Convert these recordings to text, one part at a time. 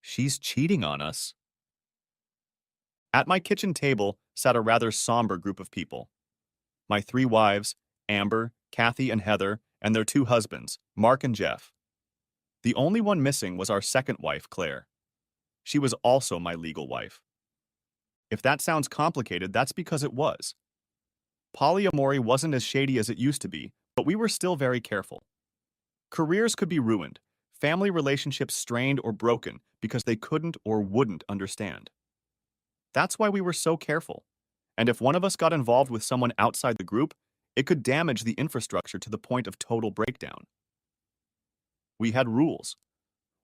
She's cheating on us. At my kitchen table sat a rather somber group of people. My three wives, Amber, Kathy, and Heather, and their two husbands, Mark and Jeff. The only one missing was our second wife, Claire. She was also my legal wife. If that sounds complicated, that's because it was. Polyamory wasn't as shady as it used to be, but we were still very careful. Careers could be ruined, family relationships strained or broken because they couldn't or wouldn't understand. That's why we were so careful. And if one of us got involved with someone outside the group, it could damage the infrastructure to the point of total breakdown. We had rules.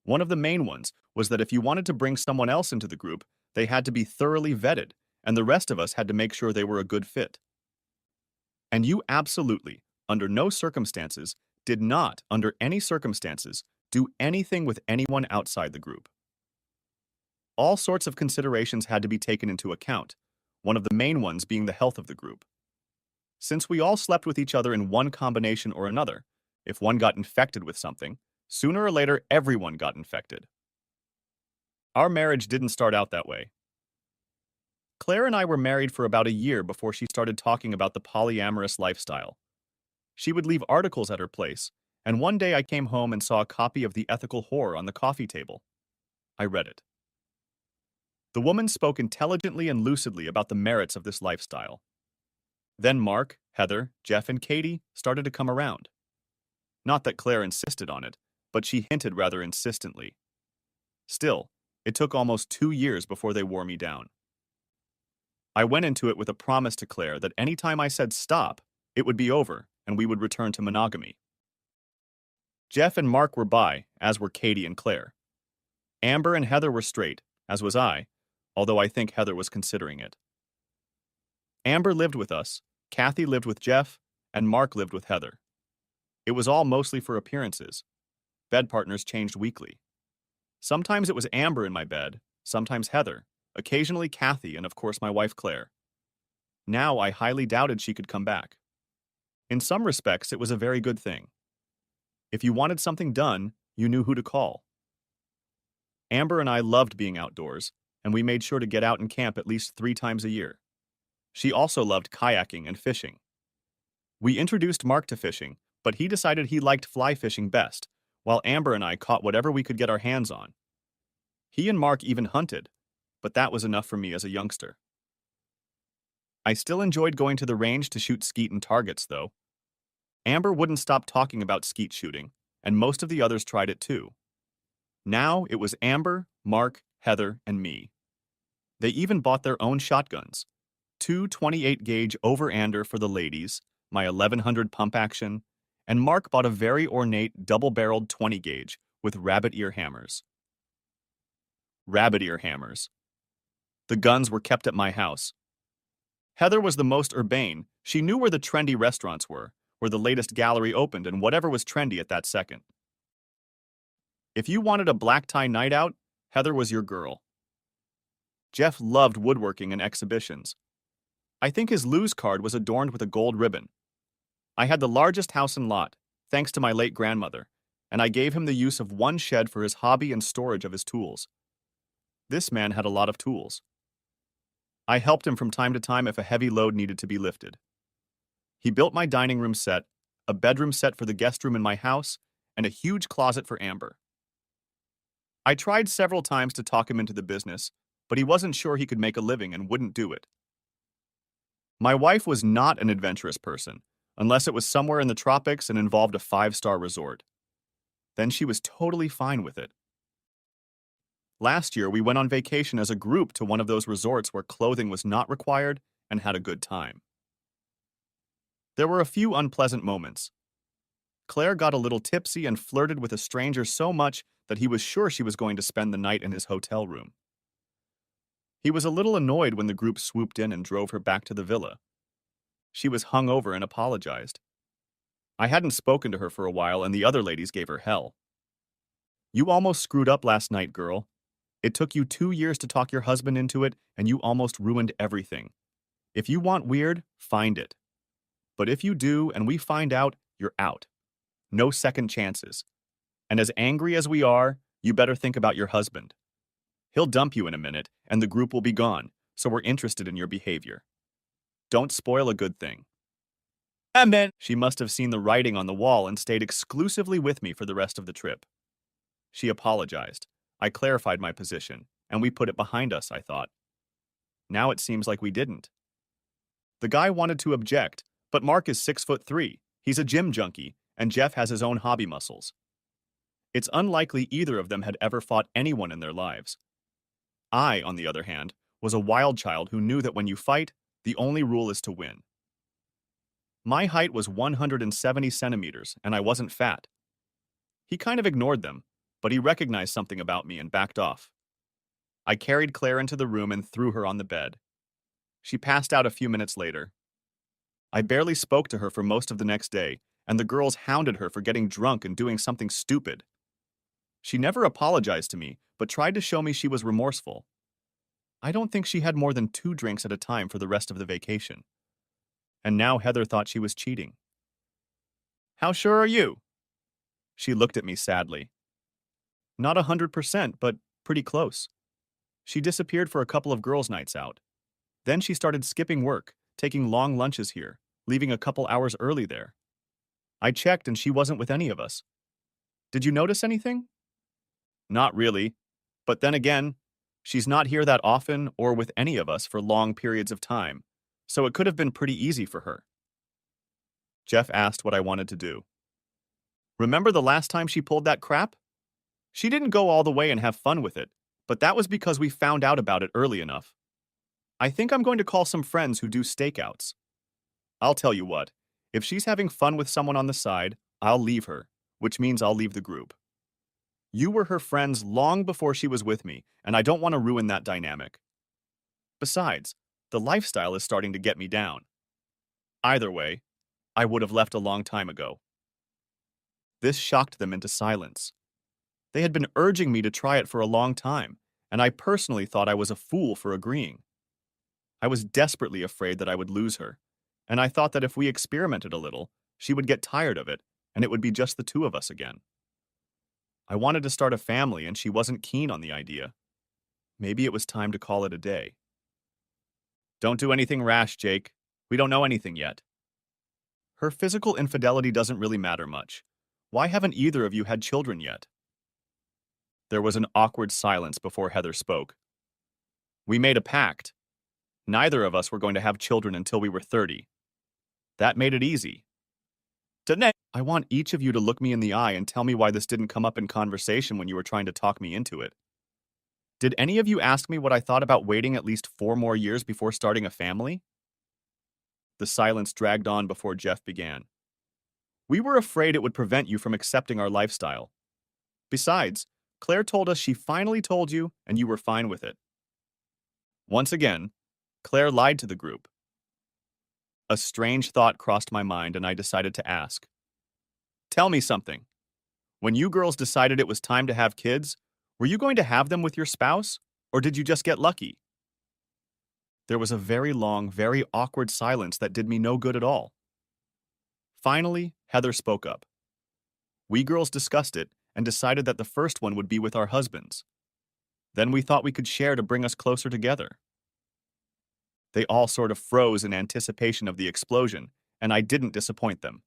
One of the main ones was that if you wanted to bring someone else into the group, they had to be thoroughly vetted, and the rest of us had to make sure they were a good fit. And you absolutely, under no circumstances, did not, under any circumstances, do anything with anyone outside the group. All sorts of considerations had to be taken into account, one of the main ones being the health of the group. Since we all slept with each other in one combination or another, if one got infected with something, sooner or later everyone got infected. Our marriage didn't start out that way. Claire and I were married for about a year before she started talking about the polyamorous lifestyle. She would leave articles at her place, and one day I came home and saw a copy of The Ethical Whore on the coffee table. I read it. The woman spoke intelligently and lucidly about the merits of this lifestyle. Then Mark, Heather, Jeff, and Katie started to come around. Not that Claire insisted on it, but she hinted rather insistently. Still, it took almost 2 years before they wore me down. I went into it with a promise to Claire that any time I said stop, it would be over and we would return to monogamy. Jeff and Mark were bi, as were Katie and Claire. Amber and Heather were straight, as was I, although I think Heather was considering it. Amber lived with us, Kathy lived with Jeff, and Mark lived with Heather. It was all mostly for appearances. Bed partners changed weekly. Sometimes it was Amber in my bed, sometimes Heather, occasionally Kathy, and of course my wife Claire. Now I highly doubted she could come back. In some respects, it was a very good thing. If you wanted something done, you knew who to call. Amber and I loved being outdoors, and we made sure to get out and camp at least 3 times a year. She also loved kayaking and fishing. We introduced Mark to fishing, but he decided he liked fly fishing best, while Amber and I caught whatever we could get our hands on. He and Mark even hunted, but that was enough for me as a youngster. I still enjoyed going to the range to shoot skeet and targets, though. Amber wouldn't stop talking about skeet shooting, and most of the others tried it too. Now it was Amber, Mark, Heather, and me. They even bought their own shotguns. 2 28-gauge over-ander for the ladies, my 1100 pump action, and Mark bought a very ornate double-barreled 20-gauge with rabbit ear hammers. Rabbit ear hammers. The guns were kept at my house. Heather was the most urbane. She knew where the trendy restaurants were, where the latest gallery opened, and whatever was trendy at that second. If you wanted a black tie night out, Heather was your girl. Jeff loved woodworking and exhibitions. I think his lose card was adorned with a gold ribbon. I had the largest house and lot, thanks to my late grandmother, and I gave him the use of one shed for his hobby and storage of his tools. This man had a lot of tools. I helped him from time to time if a heavy load needed to be lifted. He built my dining room set, a bedroom set for the guest room in my house, and a huge closet for Amber. I tried several times to talk him into the business, but he wasn't sure he could make a living and wouldn't do it. My wife was not an adventurous person, unless it was somewhere in the tropics and involved a 5-star resort. Then she was totally fine with it. Last year, we went on vacation as a group to one of those resorts where clothing was not required and had a good time. There were a few unpleasant moments. Claire got a little tipsy and flirted with a stranger so much that he was sure she was going to spend the night in his hotel room. He was a little annoyed when the group swooped in and drove her back to the villa. She was hungover and apologized. I hadn't spoken to her for a while, and the other ladies gave her hell. You almost screwed up last night, girl. It took you 2 years to talk your husband into it, and you almost ruined everything. If you want weird, find it. But if you do, and we find out, you're out. No second chances. And as angry as we are, you better think about your husband. He'll dump you in a minute, and the group will be gone, so we're interested in your behavior. Don't spoil a good thing. She must have seen the writing on the wall and stayed exclusively with me for the rest of the trip. She apologized. I clarified my position, and we put it behind us, I thought. Now it seems like we didn't. The guy wanted to object, but Mark is 6'3". He's a gym junkie, and Jeff has his own hobby muscles. It's unlikely either of them had ever fought anyone in their lives. I, on the other hand, was a wild child who knew that when you fight, the only rule is to win. My height was 170 centimeters, and I wasn't fat. He kind of ignored them, but he recognized something about me and backed off. I carried Claire into the room and threw her on the bed. She passed out a few minutes later. I barely spoke to her for most of the next day, and the girls hounded her for getting drunk and doing something stupid. She never apologized to me, but tried to show me she was remorseful. I don't think she had more than 2 drinks at a time for the rest of the vacation. And now Heather thought she was cheating. How sure are you? She looked at me sadly. Not 100%, but pretty close. She disappeared for a couple of girls' nights out. Then she started skipping work, taking long lunches here, leaving a couple hours early there. I checked and she wasn't with any of us. Did you notice anything? Not really. But then again, she's not here that often or with any of us for long periods of time, so it could have been pretty easy for her. Jeff asked what I wanted to do. Remember the last time she pulled that crap? She didn't go all the way and have fun with it, but that was because we found out about it early enough. I think I'm going to call some friends who do stakeouts. I'll tell you what, if she's having fun with someone on the side, I'll leave her, which means I'll leave the group. You were her friends long before she was with me, and I don't want to ruin that dynamic. Besides, the lifestyle is starting to get me down. Either way, I would have left a long time ago. This shocked them into silence. They had been urging me to try it for a long time, and I personally thought I was a fool for agreeing. I was desperately afraid that I would lose her, and I thought that if we experimented a little, she would get tired of it, and it would be just the 2 of us again. I wanted to start a family, and she wasn't keen on the idea. Maybe it was time to call it a day. Don't do anything rash, Jake. We don't know anything yet. Her physical infidelity doesn't really matter much. Why haven't either of you had children yet? There was an awkward silence before Heather spoke. We made a pact. Neither of us were going to have children until we were 30. That made it easy. I want each of you to look me in the eye and tell me why this didn't come up in conversation when you were trying to talk me into it. Did any of you ask me what I thought about waiting at least 4 more years before starting a family? The silence dragged on before Jeff began. We were afraid it would prevent you from accepting our lifestyle. Besides, Claire told us she finally told you and you were fine with it. Once again, Claire lied to the group. A strange thought crossed my mind and I decided to ask. Tell me something. When you girls decided it was time to have kids, were you going to have them with your spouse, or did you just get lucky? There was a very long, very awkward silence that did me no good at all. Finally, Heather spoke up. We girls discussed it and decided that the first one would be with our husbands. Then we thought we could share to bring us closer together. They all sort of froze in anticipation of the explosion, and I didn't disappoint them.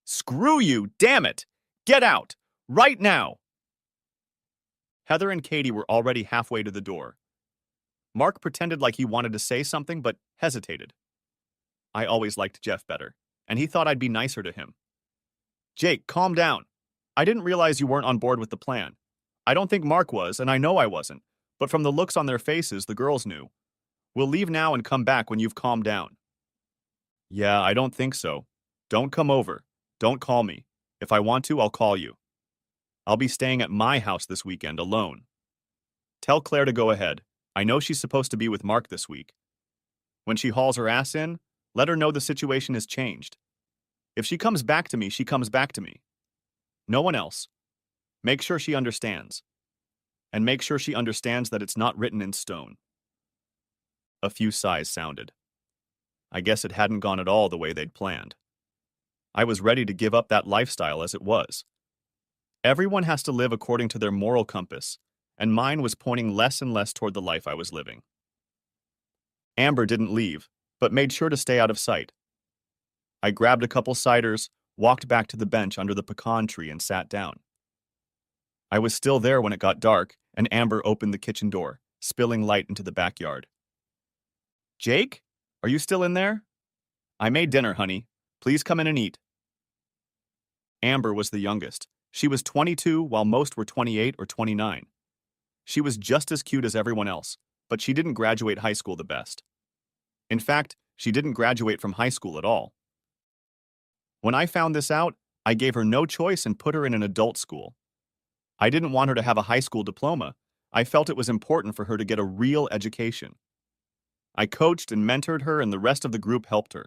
Screw you, damn it! Get out! Right now! Heather and Katie were already halfway to the door. Mark pretended like he wanted to say something, but hesitated. I always liked Jeff better, and he thought I'd be nicer to him. Jake, calm down. I didn't realize you weren't on board with the plan. I don't think Mark was, and I know I wasn't, but from the looks on their faces, the girls knew. We'll leave now and come back when you've calmed down. Yeah, I don't think so. Don't come over. Don't call me. If I want to, I'll call you. I'll be staying at my house this weekend alone. Tell Claire to go ahead. I know she's supposed to be with Mark this week. When she hauls her ass in, let her know the situation has changed. If she comes back to me, she comes back to me. No one else. Make sure she understands. And make sure she understands that it's not written in stone. A few sighs sounded. I guess it hadn't gone at all the way they'd planned. I was ready to give up that lifestyle as it was. Everyone has to live according to their moral compass, and mine was pointing less and less toward the life I was living. Amber didn't leave, but made sure to stay out of sight. I grabbed a couple ciders, walked back to the bench under the pecan tree, and sat down. I was still there when it got dark, and Amber opened the kitchen door, spilling light into the backyard. Jake? Are you still in there? I made dinner, honey. Please come in and eat. Amber was the youngest. She was 22, while most were 28 or 29. She was just as cute as everyone else, but she didn't graduate high school the best. In fact, she didn't graduate from high school at all. When I found this out, I gave her no choice and put her in an adult school. I didn't want her to have a high school diploma. I felt it was important for her to get a real education. I coached and mentored her, and the rest of the group helped her.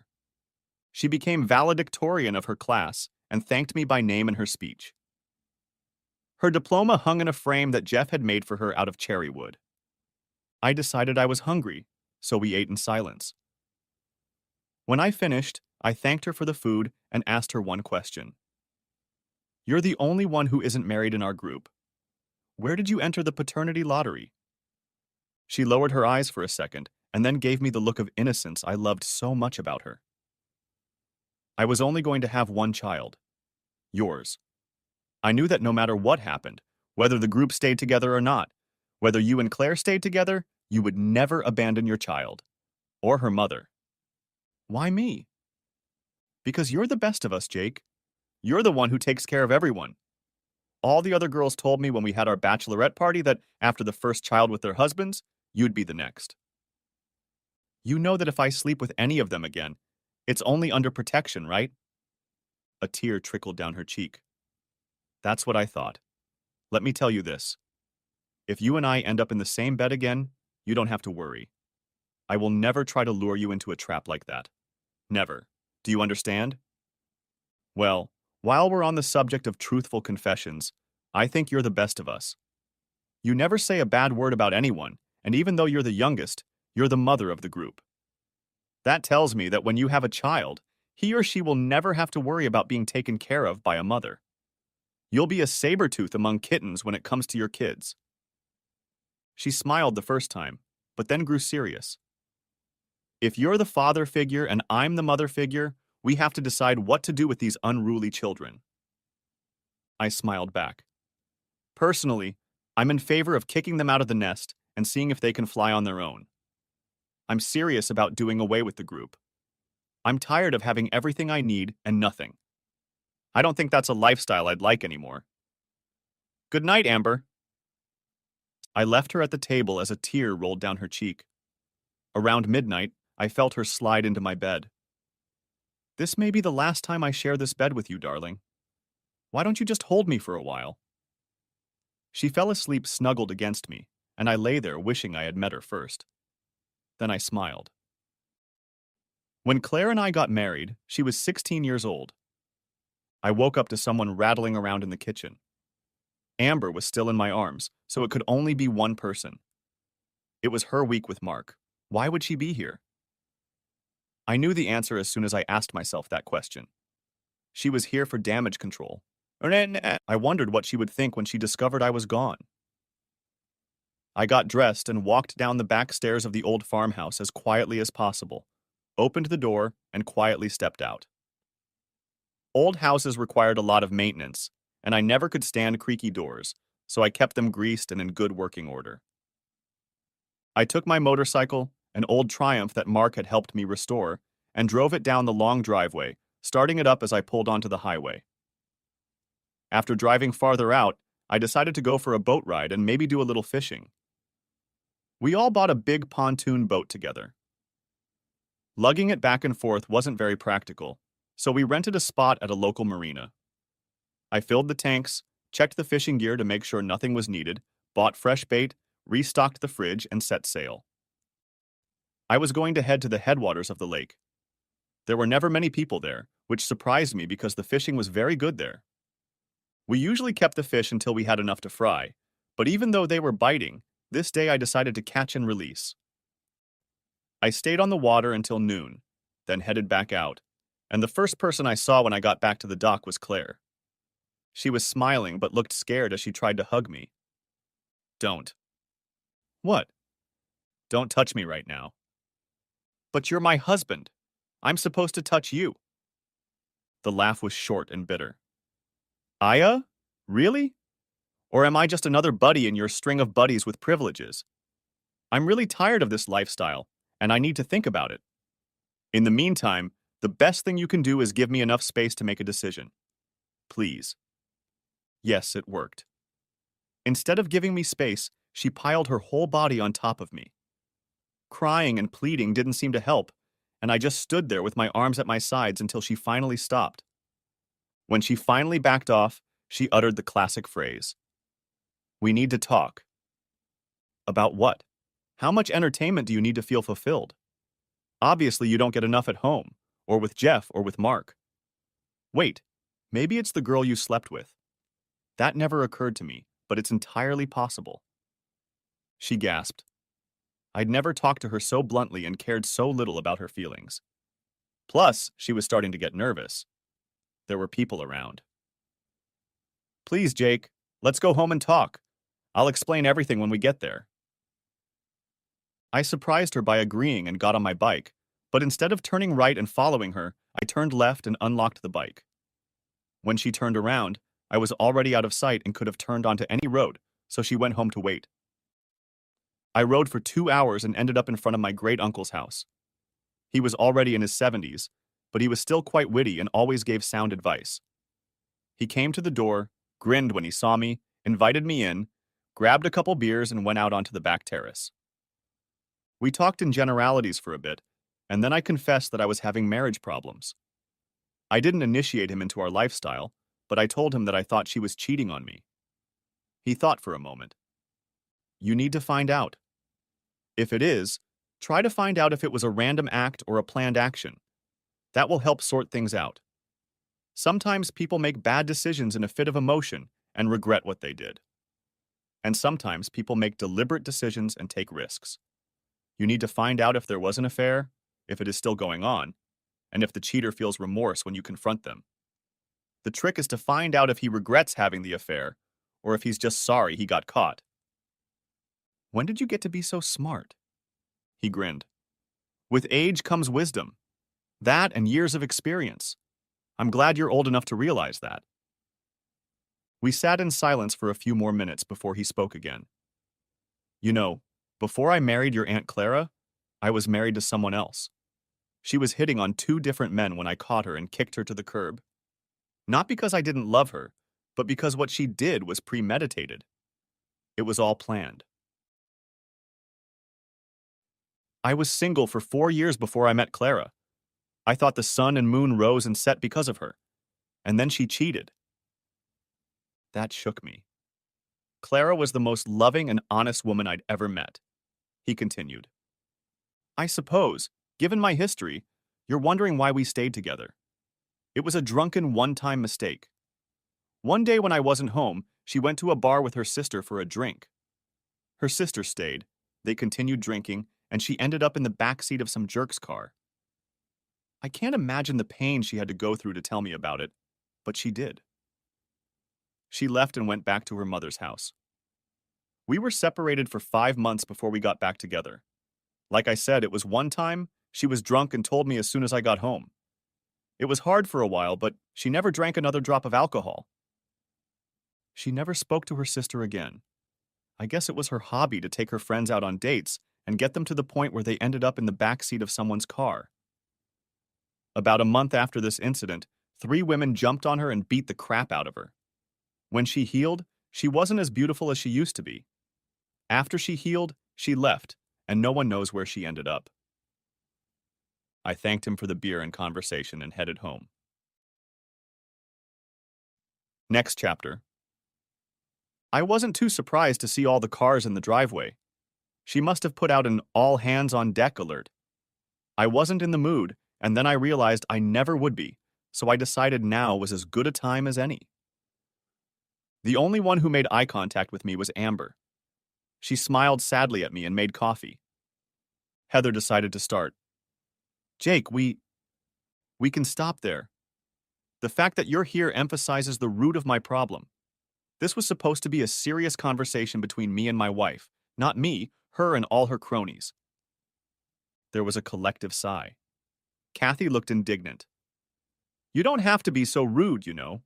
She became valedictorian of her class and thanked me by name in her speech. Her diploma hung in a frame that Jeff had made for her out of cherry wood. I decided I was hungry, so we ate in silence. When I finished, I thanked her for the food and asked her one question. You're the only one who isn't married in our group. Where did you enter the paternity lottery? She lowered her eyes for a second and then gave me the look of innocence I loved so much about her. I was only going to have one child. Yours. I knew that no matter what happened, whether the group stayed together or not, whether you and Claire stayed together, you would never abandon your child. Or her mother. Why me? Because you're the best of us, Jake. You're the one who takes care of everyone. All the other girls told me when we had our bachelorette party that after the first child with their husbands, you'd be the next. You know that if I sleep with any of them again, it's only under protection, right? A tear trickled down her cheek. That's what I thought. Let me tell you this. If you and I end up in the same bed again, you don't have to worry. I will never try to lure you into a trap like that. Never. Do you understand? Well, while we're on the subject of truthful confessions, I think you're the best of us. You never say a bad word about anyone, and even though you're the youngest, you're the mother of the group. That tells me that when you have a child, he or she will never have to worry about being taken care of by a mother. You'll be a saber-tooth among kittens when it comes to your kids. She smiled the first time, but then grew serious. If you're the father figure and I'm the mother figure, we have to decide what to do with these unruly children. I smiled back. Personally, I'm in favor of kicking them out of the nest and seeing if they can fly on their own. I'm serious about doing away with the group. I'm tired of having everything I need and nothing. I don't think that's a lifestyle I'd like anymore. Good night, Amber. I left her at the table as a tear rolled down her cheek. Around midnight, I felt her slide into my bed. This may be the last time I share this bed with you, darling. Why don't you just hold me for a while? She fell asleep snuggled against me, and I lay there wishing I had met her first. Then I smiled. When Claire and I got married, she was 16 years old. I woke up to someone rattling around in the kitchen. Amber was still in my arms, so it could only be one person. It was her week with Mark. Why would she be here? I knew the answer as soon as I asked myself that question. She was here for damage control. I wondered what she would think when she discovered I was gone. I got dressed and walked down the back stairs of the old farmhouse as quietly as possible, opened the door, and quietly stepped out. Old houses required a lot of maintenance, and I never could stand creaky doors, so I kept them greased and in good working order. I took my motorcycle, an old Triumph that Mark had helped me restore, and drove it down the long driveway, starting it up as I pulled onto the highway. After driving farther out, I decided to go for a boat ride and maybe do a little fishing. We all bought a big pontoon boat together. Lugging it back and forth wasn't very practical, so we rented a spot at a local marina. I filled the tanks, checked the fishing gear to make sure nothing was needed, bought fresh bait, restocked the fridge, and set sail. I was going to head to the headwaters of the lake. There were never many people there, which surprised me because the fishing was very good there. We usually kept the fish until we had enough to fry, but even though they were biting, this day I decided to catch and release. I stayed on the water until noon, then headed back out, and the first person I saw when I got back to the dock was Claire. She was smiling but looked scared as she tried to hug me. Don't. What? Don't touch me right now. But you're my husband. I'm supposed to touch you. The laugh was short and bitter. Aya? Really? Or am I just another buddy in your string of buddies with privileges? I'm really tired of this lifestyle, and I need to think about it. In the meantime, the best thing you can do is give me enough space to make a decision. Please. Yes, it worked. Instead of giving me space, she piled her whole body on top of me. Crying and pleading didn't seem to help, and I just stood there with my arms at my sides until she finally stopped. When she finally backed off, she uttered the classic phrase. We need to talk. About what? How much entertainment do you need to feel fulfilled? Obviously, you don't get enough at home, or with Jeff, or with Mark. Wait, maybe it's the girl you slept with. That never occurred to me, but it's entirely possible. She gasped. I'd never talked to her so bluntly and cared so little about her feelings. Plus, she was starting to get nervous. There were people around. Please, Jake, let's go home and talk. I'll explain everything when we get there. I surprised her by agreeing and got on my bike, but instead of turning right and following her, I turned left and unlocked the bike. When she turned around, I was already out of sight and could have turned onto any road, so she went home to wait. I rode for 2 hours and ended up in front of my great-uncle's house. He was already in his 70s, but he was still quite witty and always gave sound advice. He came to the door, grinned when he saw me, invited me in, grabbed a couple beers and went out onto the back terrace. We talked in generalities for a bit, and then I confessed that I was having marriage problems. I didn't initiate him into our lifestyle, but I told him that I thought she was cheating on me. He thought for a moment. You need to find out. If it is, try to find out if it was a random act or a planned action. That will help sort things out. Sometimes people make bad decisions in a fit of emotion and regret what they did. And sometimes people make deliberate decisions and take risks. You need to find out if there was an affair, if it is still going on, and if the cheater feels remorse when you confront them. The trick is to find out if he regrets having the affair, or if he's just sorry he got caught. When did you get to be so smart? He grinned. With age comes wisdom. That and years of experience. I'm glad you're old enough to realize that. We sat in silence for a few more minutes before he spoke again. You know, before I married your Aunt Clara, I was married to someone else. She was hitting on 2 different men when I caught her and kicked her to the curb. Not because I didn't love her, but because what she did was premeditated. It was all planned. I was single for 4 years before I met Clara. I thought the sun and moon rose and set because of her. And then she cheated. That shook me. Clara was the most loving and honest woman I'd ever met. He continued. I suppose, given my history, you're wondering why we stayed together. It was a drunken one-time mistake. One day when I wasn't home, she went to a bar with her sister for a drink. Her sister stayed. They continued drinking, and she ended up in the backseat of some jerk's car. I can't imagine the pain she had to go through to tell me about it, but she did. She left and went back to her mother's house. We were separated for 5 months before we got back together. Like I said, it was one time, she was drunk and told me as soon as I got home. It was hard for a while, but she never drank another drop of alcohol. She never spoke to her sister again. I guess it was her hobby to take her friends out on dates and get them to the point where they ended up in the backseat of someone's car. About a month after this incident, 3 women jumped on her and beat the crap out of her. When she healed, she wasn't as beautiful as she used to be. After she healed, she left, and no one knows where she ended up. I thanked him for the beer and conversation and headed home. Next chapter. I wasn't too surprised to see all the cars in the driveway. She must have put out an all-hands-on-deck alert. I wasn't in the mood, and then I realized I never would be, so I decided now was as good a time as any. The only one who made eye contact with me was Amber. She smiled sadly at me and made coffee. Heather decided to start. Jake, we can stop there. The fact that you're here emphasizes the root of my problem. This was supposed to be a serious conversation between me and my wife, not me, her, and all her cronies. There was a collective sigh. Kathy looked indignant. You don't have to be so rude, you know.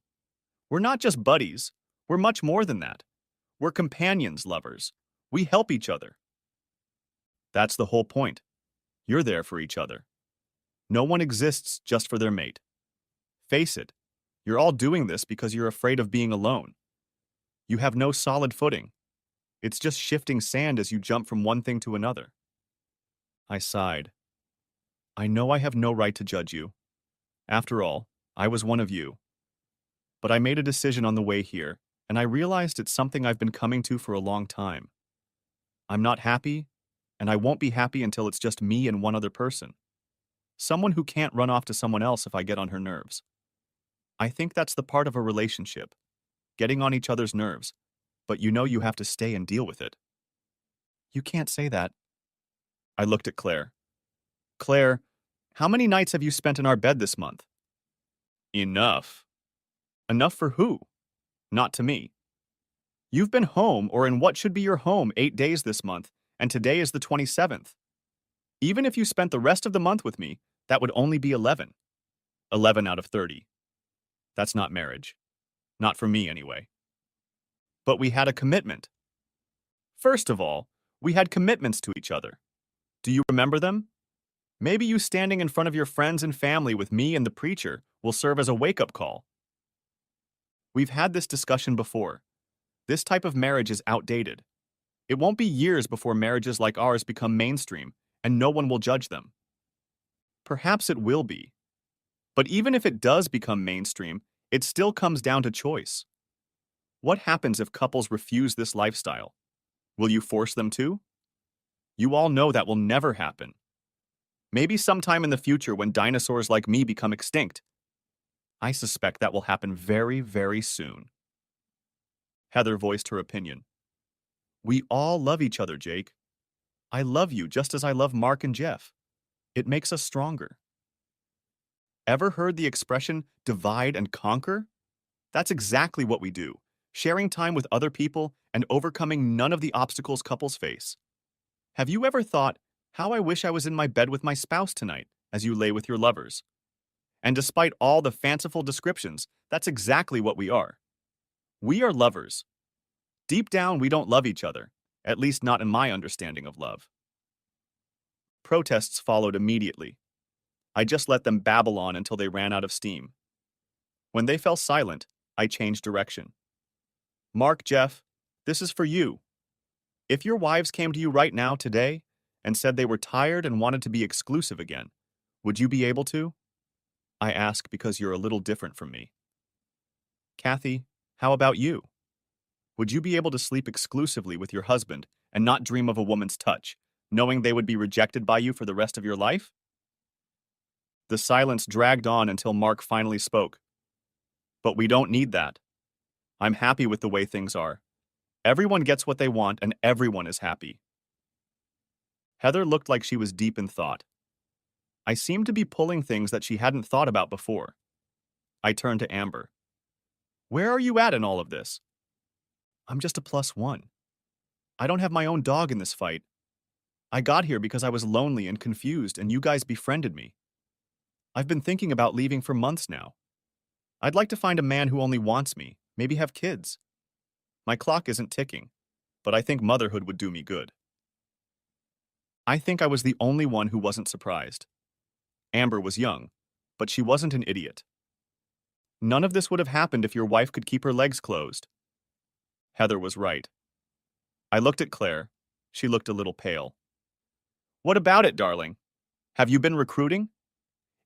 We're not just buddies. We're much more than that. We're companions, lovers. We help each other. That's the whole point. You're there for each other. No one exists just for their mate. Face it, you're all doing this because you're afraid of being alone. You have no solid footing. It's just shifting sand as you jump from one thing to another. I sighed. I know I have no right to judge you. After all, I was one of you. But I made a decision on the way here, and I realized it's something I've been coming to for a long time. I'm not happy, and I won't be happy until it's just me and one other person. Someone who can't run off to someone else if I get on her nerves. I think that's the part of a relationship, getting on each other's nerves, but you know you have to stay and deal with it. You can't say that. I looked at Claire. Claire, how many nights have you spent in our bed this month? Enough. Enough for who? Not to me. You've been home or in what should be your home 8 days this month, and today is the 27th. Even if you spent the rest of the month with me, that would only be 11. 11 out of 30. That's not marriage. Not for me, anyway. But we had a commitment. First of all, we had commitments to each other. Do you remember them? Maybe you standing in front of your friends and family with me and the preacher will serve as a wake-up call. We've had this discussion before. This type of marriage is outdated. It won't be years before marriages like ours become mainstream, and no one will judge them. Perhaps it will be. But even if it does become mainstream, it still comes down to choice. What happens if couples refuse this lifestyle? Will you force them to? You all know that will never happen. Maybe sometime in the future when dinosaurs like me become extinct. I suspect that will happen very, very soon. Heather voiced her opinion. We all love each other, Jake. I love you just as I love Mark and Jeff. It makes us stronger. Ever heard the expression divide and conquer? That's exactly what we do, sharing time with other people and overcoming none of the obstacles couples face. Have you ever thought, how I wish I was in my bed with my spouse tonight, as you lay with your lovers? And despite all the fanciful descriptions, that's exactly what we are. We are lovers. Deep down, we don't love each other, at least not in my understanding of love. Protests followed immediately. I just let them babble on until they ran out of steam. When they fell silent, I changed direction. Mark, Jeff, this is for you. If your wives came to you right now today and said they were tired and wanted to be exclusive again, would you be able to? I ask because you're a little different from me. Kathy, how about you? Would you be able to sleep exclusively with your husband and not dream of a woman's touch, knowing they would be rejected by you for the rest of your life? The silence dragged on until Mark finally spoke. But we don't need that. I'm happy with the way things are. Everyone gets what they want and everyone is happy. Heather looked like she was deep in thought. I seemed to be pulling things that she hadn't thought about before. I turned to Amber. Where are you at in all of this? I'm just a +1. I don't have my own dog in this fight. I got here because I was lonely and confused and you guys befriended me. I've been thinking about leaving for months now. I'd like to find a man who only wants me, maybe have kids. My clock isn't ticking, but I think motherhood would do me good. I think I was the only one who wasn't surprised. Amber was young, but she wasn't an idiot. None of this would have happened if your wife could keep her legs closed. Heather was right. I looked at Claire. She looked a little pale. What about it, darling? Have you been recruiting?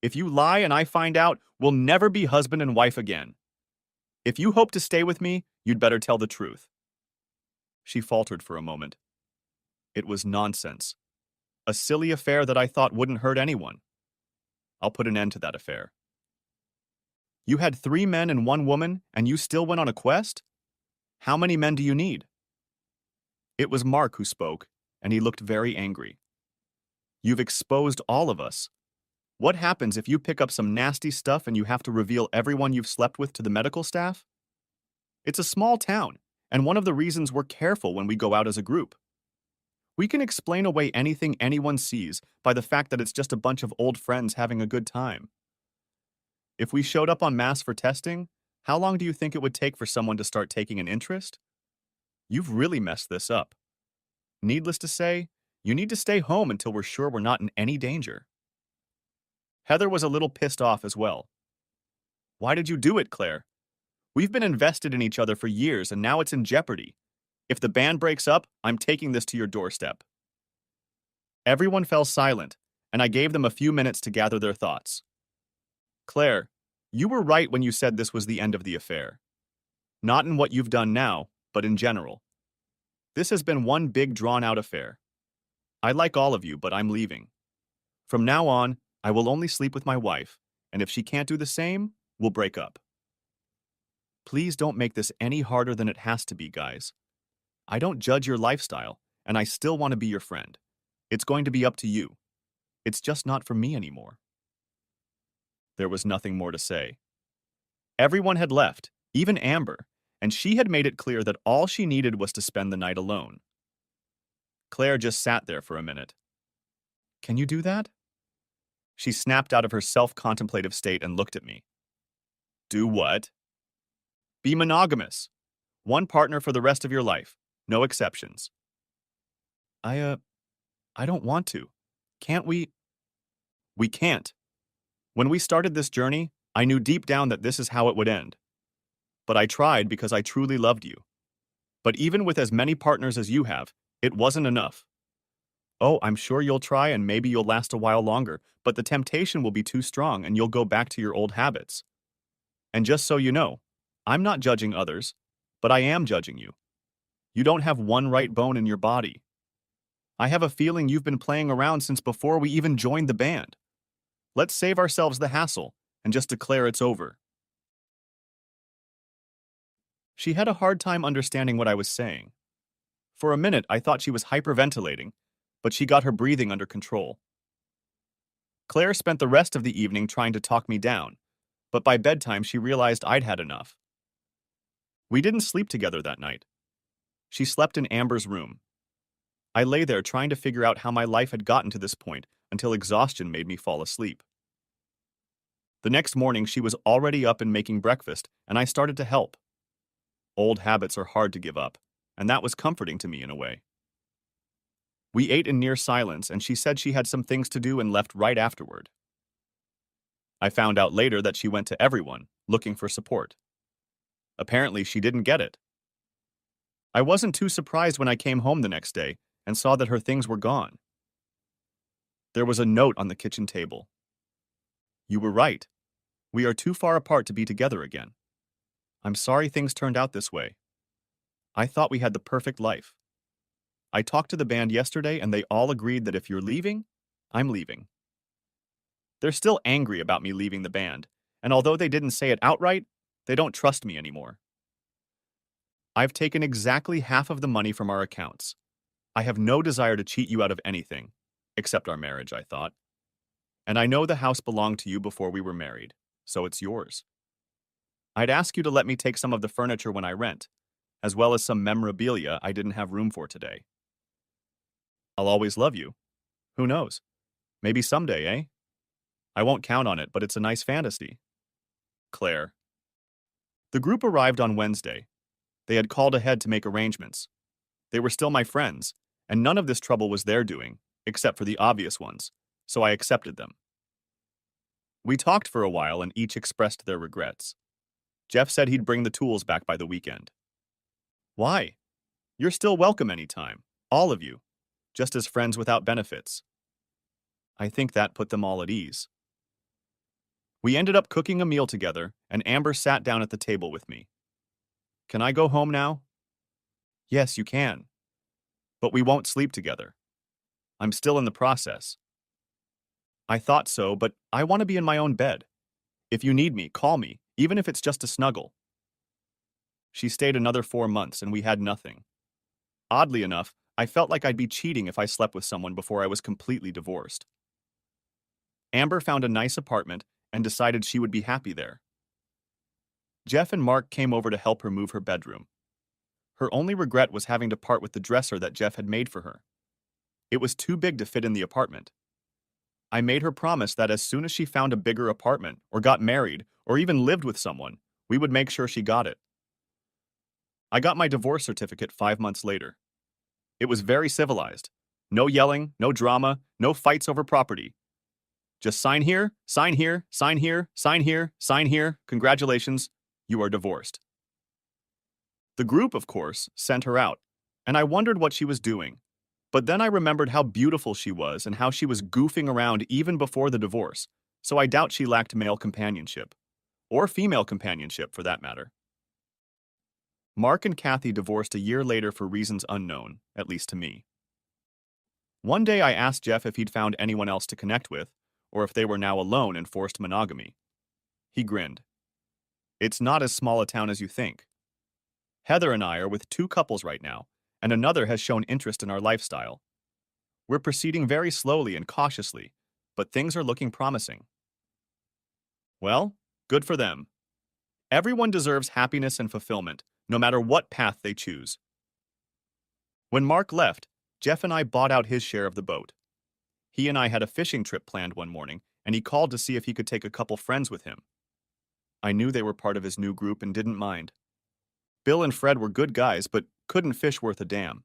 If you lie and I find out, we'll never be husband and wife again. If you hope to stay with me, you'd better tell the truth. She faltered for a moment. It was nonsense. A silly affair that I thought wouldn't hurt anyone. I'll put an end to that affair. You had 3 men and 1 woman, and you still went on a quest? How many men do you need? It was Mark who spoke, and he looked very angry. You've exposed all of us. What happens if you pick up some nasty stuff and you have to reveal everyone you've slept with to the medical staff? It's a small town, and one of the reasons we're careful when we go out as a group. We can explain away anything anyone sees by the fact that it's just a bunch of old friends having a good time. If we showed up en masse for testing, how long do you think it would take for someone to start taking an interest? You've really messed this up. Needless to say, you need to stay home until we're sure we're not in any danger. Heather was a little pissed off as well. Why did you do it, Claire? We've been invested in each other for years and now it's in jeopardy. If the band breaks up, I'm taking this to your doorstep. Everyone fell silent, and I gave them a few minutes to gather their thoughts. Claire, you were right when you said this was the end of the affair. Not in what you've done now, but in general. This has been one big drawn-out affair. I like all of you, but I'm leaving. From now on, I will only sleep with my wife, and if she can't do the same, we'll break up. Please don't make this any harder than it has to be, guys. I don't judge your lifestyle, and I still want to be your friend. It's going to be up to you. It's just not for me anymore. There was nothing more to say. Everyone had left, even Amber, and she had made it clear that all she needed was to spend the night alone. Claire just sat there for a minute. Can you do that? She snapped out of her self-contemplative state and looked at me. Do what? Be monogamous. One partner for the rest of your life. No exceptions. I don't want to. Can't we? We can't. When we started this journey, I knew deep down that this is how it would end. But I tried because I truly loved you. But even with as many partners as you have, it wasn't enough. Oh, I'm sure you'll try and maybe you'll last a while longer, but the temptation will be too strong and you'll go back to your old habits. And just so you know, I'm not judging others, but I am judging you. You don't have one right bone in your body. I have a feeling you've been playing around since before we even joined the band. Let's save ourselves the hassle and just declare it's over. She had a hard time understanding what I was saying. For a minute, I thought she was hyperventilating, but she got her breathing under control. Claire spent the rest of the evening trying to talk me down, but by bedtime she realized I'd had enough. We didn't sleep together that night. She slept in Amber's room. I lay there trying to figure out how my life had gotten to this point until exhaustion made me fall asleep. The next morning, she was already up and making breakfast, and I started to help. Old habits are hard to give up, and that was comforting to me in a way. We ate in near silence, and she said she had some things to do and left right afterward. I found out later that she went to everyone, looking for support. Apparently, she didn't get it. I wasn't too surprised when I came home the next day and saw that her things were gone. There was a note on the kitchen table. You were right. We are too far apart to be together again. I'm sorry things turned out this way. I thought we had the perfect life. I talked to the band yesterday and they all agreed that if you're leaving, I'm leaving. They're still angry about me leaving the band, and although they didn't say it outright, they don't trust me anymore. I've taken exactly half of the money from our accounts. I have no desire to cheat you out of anything, except our marriage, I thought. And I know the house belonged to you before we were married, so it's yours. I'd ask you to let me take some of the furniture when I rent, as well as some memorabilia I didn't have room for today. I'll always love you. Who knows? Maybe someday, eh? I won't count on it, but it's a nice fantasy. Claire. The group arrived on Wednesday. They had called ahead to make arrangements. They were still my friends, and none of this trouble was their doing, except for the obvious ones, so I accepted them. We talked for a while and each expressed their regrets. Jeff said he'd bring the tools back by the weekend. Why? You're still welcome anytime, all of you, just as friends without benefits. I think that put them all at ease. We ended up cooking a meal together, and Amber sat down at the table with me. Can I go home now? Yes, you can. But we won't sleep together. I'm still in the process. I thought so, but I want to be in my own bed. If you need me, call me, even if it's just a snuggle. She stayed another 4 months and we had nothing. Oddly enough, I felt like I'd be cheating if I slept with someone before I was completely divorced. Amber found a nice apartment and decided she would be happy there. Jeff and Mark came over to help her move her bedroom. Her only regret was having to part with the dresser that Jeff had made for her. It was too big to fit in the apartment. I made her promise that as soon as she found a bigger apartment, or got married, or even lived with someone, we would make sure she got it. I got my divorce certificate 5 months later. It was very civilized. No yelling, no drama, no fights over property. Just sign here, sign here, sign here, sign here, sign here. Congratulations, you are divorced. The group, of course, sent her out, and I wondered what she was doing. But then I remembered how beautiful she was and how she was goofing around even before the divorce, so I doubt she lacked male companionship. Or female companionship, for that matter. Mark and Kathy divorced a year later for reasons unknown, at least to me. One day I asked Jeff if he'd found anyone else to connect with, or if they were now alone in forced monogamy. He grinned. It's not as small a town as you think. Heather and I are with 2 couples right now, and another has shown interest in our lifestyle. We're proceeding very slowly and cautiously, but things are looking promising. Well, good for them. Everyone deserves happiness and fulfillment, no matter what path they choose. When Mark left, Jeff and I bought out his share of the boat. He and I had a fishing trip planned one morning, and he called to see if he could take a couple friends with him. I knew they were part of his new group and didn't mind. Bill and Fred were good guys, but couldn't fish worth a damn.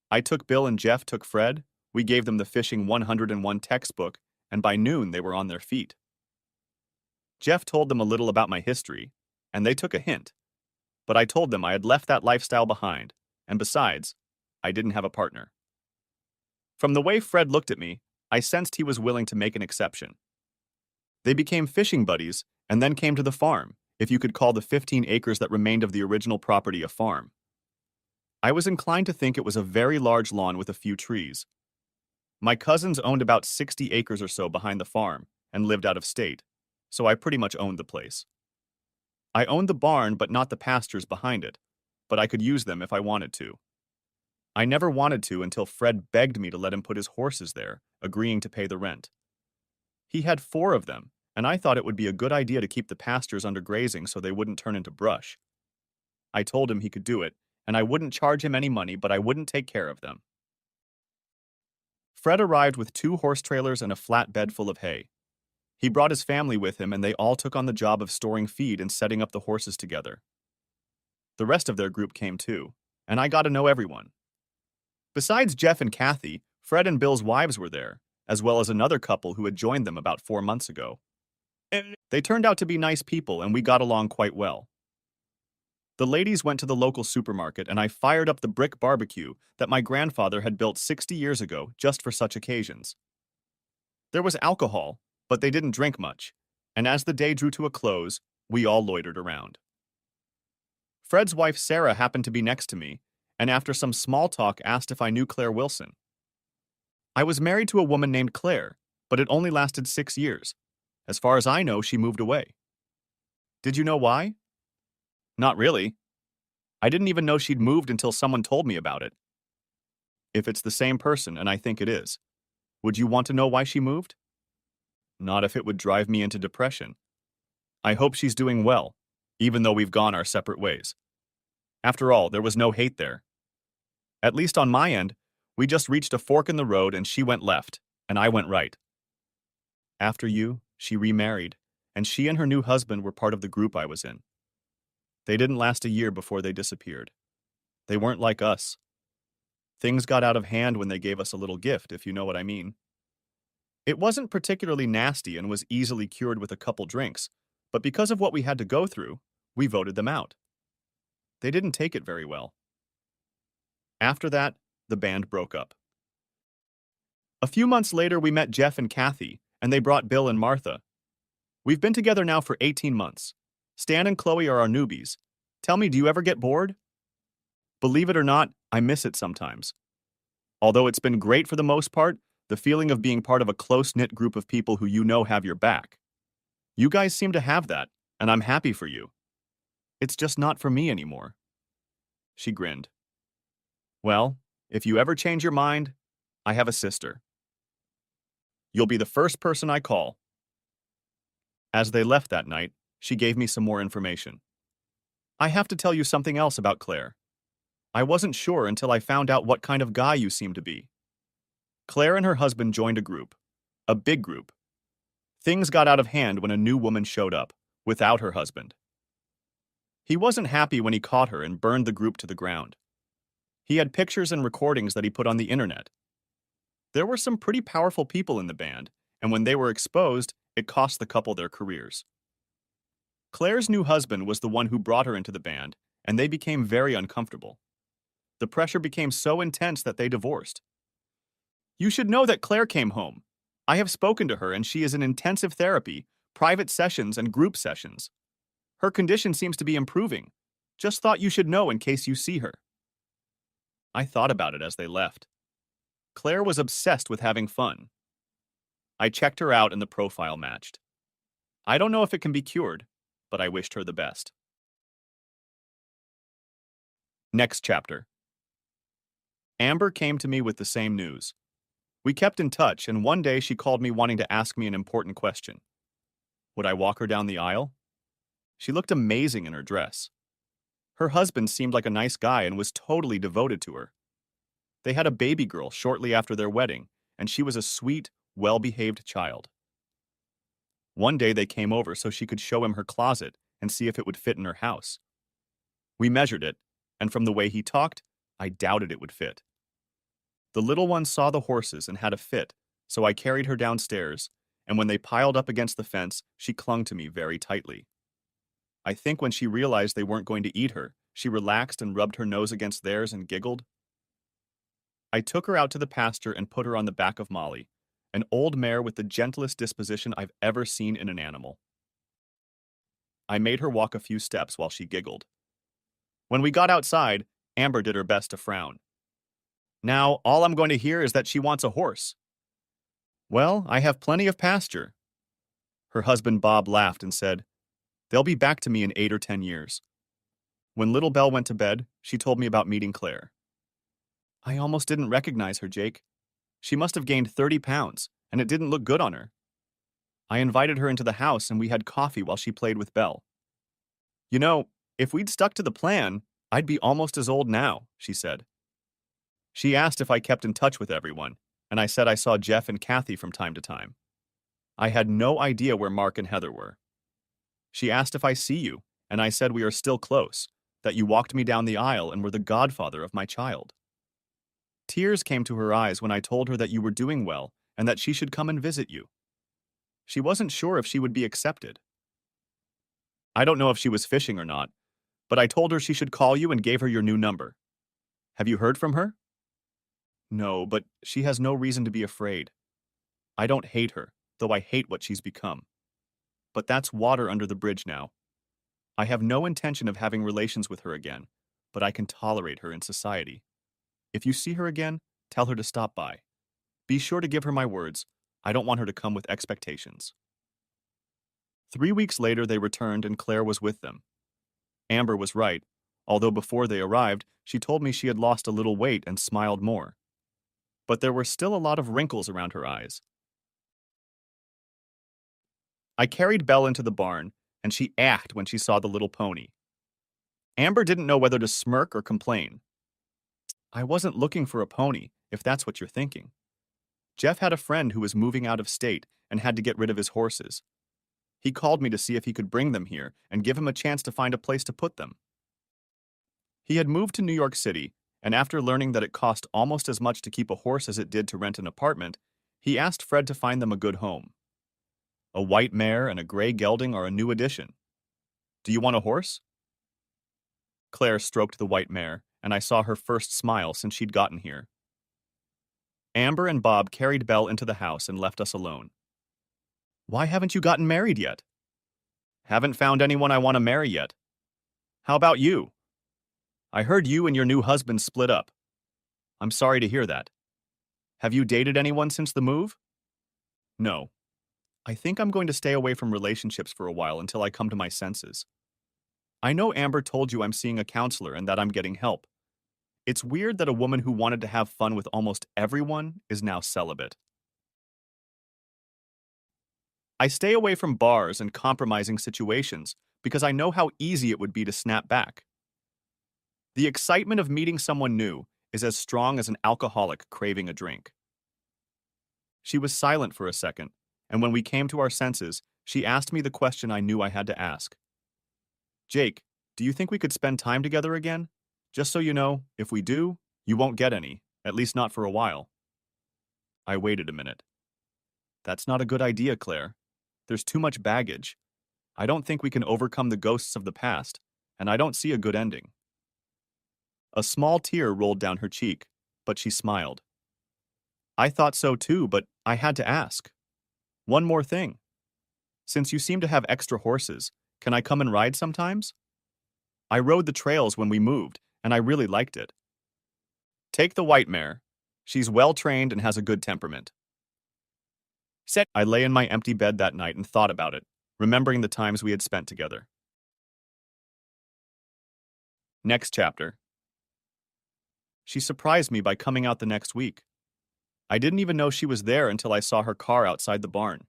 I took Bill and Jeff took Fred, we gave them the Fishing 101 textbook, and by noon they were on their feet. Jeff told them a little about my history, and they took a hint. But I told them I had left that lifestyle behind, and besides, I didn't have a partner. From the way Fred looked at me, I sensed he was willing to make an exception. They became fishing buddies and then came to the farm, if you could call the 15 acres that remained of the original property a farm. I was inclined to think it was a very large lawn with a few trees. My cousins owned about 60 acres or so behind the farm and lived out of state, so I pretty much owned the place. I owned the barn but not the pastures behind it, but I could use them if I wanted to. I never wanted to until Fred begged me to let him put his horses there, agreeing to pay the rent. He had 4 of them, and I thought it would be a good idea to keep the pastures under grazing so they wouldn't turn into brush. I told him he could do it, and I wouldn't charge him any money, but I wouldn't take care of them. Fred arrived with 2 horse trailers and a flatbed full of hay. He brought his family with him, and they all took on the job of storing feed and setting up the horses together. The rest of their group came too, and I got to know everyone. Besides Jeff and Kathy, Fred and Bill's wives were there, as well as another couple who had joined them about 4 months ago. They turned out to be nice people, and we got along quite well. The ladies went to the local supermarket, and I fired up the brick barbecue that my grandfather had built 60 years ago just for such occasions. There was alcohol, but they didn't drink much, and as the day drew to a close, we all loitered around. Fred's wife Sarah happened to be next to me, and after some small talk asked if I knew Claire Wilson. I was married to a woman named Claire, but it only lasted 6 years. As far as I know, she moved away. Did you know why? Not really. I didn't even know she'd moved until someone told me about it. If it's the same person, and I think it is, would you want to know why she moved? Not if it would drive me into depression. I hope she's doing well, even though we've gone our separate ways. After all, there was no hate there. At least on my end, we just reached a fork in the road and she went left, and I went right. After you, she remarried, and she and her new husband were part of the group I was in. They didn't last a year before they disappeared. They weren't like us. Things got out of hand when they gave us a little gift, if you know what I mean. It wasn't particularly nasty and was easily cured with a couple drinks, but because of what we had to go through, we voted them out. They didn't take it very well. After that, the band broke up. A few months later, we met Jeff and Kathy, and they brought Bill and Martha. We've been together now for 18 months. Stan and Chloe are our newbies. Tell me, do you ever get bored? Believe it or not, I miss it sometimes. Although it's been great for the most part, the feeling of being part of a close-knit group of people who you know have your back. You guys seem to have that, and I'm happy for you. It's just not for me anymore. She grinned. Well, if you ever change your mind, I have a sister. You'll be the first person I call. As they left that night, She gave me some more information. I have to tell you something else about Claire. I wasn't sure until I found out what kind of guy you seem to be. Claire and her husband joined a group. A big group. Things got out of hand when a new woman showed up, without her husband. He wasn't happy when he caught her and burned the group to the ground. He had pictures and recordings that he put on the internet. There were some pretty powerful people in the band, and when they were exposed, it cost the couple their careers. Claire's new husband was the one who brought her into the band, and they became very uncomfortable. The pressure became so intense that they divorced. You should know that Claire came home. I have spoken to her, and she is in intensive therapy, private sessions, and group sessions. Her condition seems to be improving. Just thought you should know in case you see her. I thought about it as they left. Claire was obsessed with having fun. I checked her out and the profile matched. I don't know if it can be cured, but I wished her the best. Next chapter. Amber came to me with the same news. We kept in touch, and one day she called me wanting to ask me an important question. Would I walk her down the aisle? She looked amazing in her dress. Her husband seemed like a nice guy and was totally devoted to her. They had a baby girl shortly after their wedding, and she was a sweet, well-behaved child. One day they came over so she could show him her closet and see if it would fit in her house. We measured it, and from the way he talked, I doubted it would fit. The little one saw the horses and had a fit, so I carried her downstairs, and when they piled up against the fence, she clung to me very tightly. I think when she realized they weren't going to eat her, she relaxed and rubbed her nose against theirs and giggled. I took her out to the pasture and put her on the back of Molly, an old mare with the gentlest disposition I've ever seen in an animal. I made her walk a few steps while she giggled. When we got outside, Amber did her best to frown. Now, all I'm going to hear is that she wants a horse. Well, I have plenty of pasture. Her husband Bob laughed and said, They'll be back to me in 8 or 10 years. When little Belle went to bed, she told me about meeting Claire. I almost didn't recognize her, Jake. She must have gained 30 pounds, and it didn't look good on her. I invited her into the house and we had coffee while she played with Belle. You know, if we'd stuck to the plan, I'd be almost as old now, she said. She asked if I kept in touch with everyone, and I said I saw Jeff and Kathy from time to time. I had no idea where Mark and Heather were. She asked if I see you, and I said we are still close, that you walked me down the aisle and were the godfather of my child. Tears came to her eyes when I told her that you were doing well and that she should come and visit you. She wasn't sure if she would be accepted. I don't know if she was fishing or not, but I told her she should call you and gave her your new number. Have you heard from her? No, but she has no reason to be afraid. I don't hate her, though I hate what she's become. But that's water under the bridge now. I have no intention of having relations with her again, but I can tolerate her in society. If you see her again, tell her to stop by. Be sure to give her my words. I don't want her to come with expectations. 3 weeks later, they returned and Claire was with them. Amber was right, although before they arrived, she told me she had lost a little weight and smiled more. But there were still a lot of wrinkles around her eyes. I carried Belle into the barn, and she ached when she saw the little pony. Amber didn't know whether to smirk or complain. I wasn't looking for a pony, if that's what you're thinking. Jeff had a friend who was moving out of state and had to get rid of his horses. He called me to see if he could bring them here and give him a chance to find a place to put them. He had moved to New York City, and after learning that it cost almost as much to keep a horse as it did to rent an apartment, he asked Fred to find them a good home. A white mare and a gray gelding are a new addition. Do you want a horse? Claire stroked the white mare, and I saw her first smile since she'd gotten here. Amber and Bob carried Belle into the house and left us alone. Why haven't you gotten married yet? Haven't found anyone I want to marry yet. How about you? I heard you and your new husband split up. I'm sorry to hear that. Have you dated anyone since the move? No. I think I'm going to stay away from relationships for a while until I come to my senses. I know Amber told you I'm seeing a counselor and that I'm getting help. It's weird that a woman who wanted to have fun with almost everyone is now celibate. I stay away from bars and compromising situations because I know how easy it would be to snap back. The excitement of meeting someone new is as strong as an alcoholic craving a drink. She was silent for a second, and when we came to our senses, she asked me the question I knew I had to ask. Jake, do you think we could spend time together again? Just so you know, if we do, you won't get any, at least not for a while. I waited a minute. That's not a good idea, Claire. There's too much baggage. I don't think we can overcome the ghosts of the past, and I don't see a good ending. A small tear rolled down her cheek, but she smiled. I thought so too, but I had to ask. One more thing. Since you seem to have extra horses, can I come and ride sometimes? I rode the trails when we moved, and I really liked it. Take the white mare. She's well trained and has a good temperament. I lay in my empty bed that night and thought about it, remembering the times we had spent together. Next chapter. She surprised me by coming out the next week. I didn't even know she was there until I saw her car outside the barn.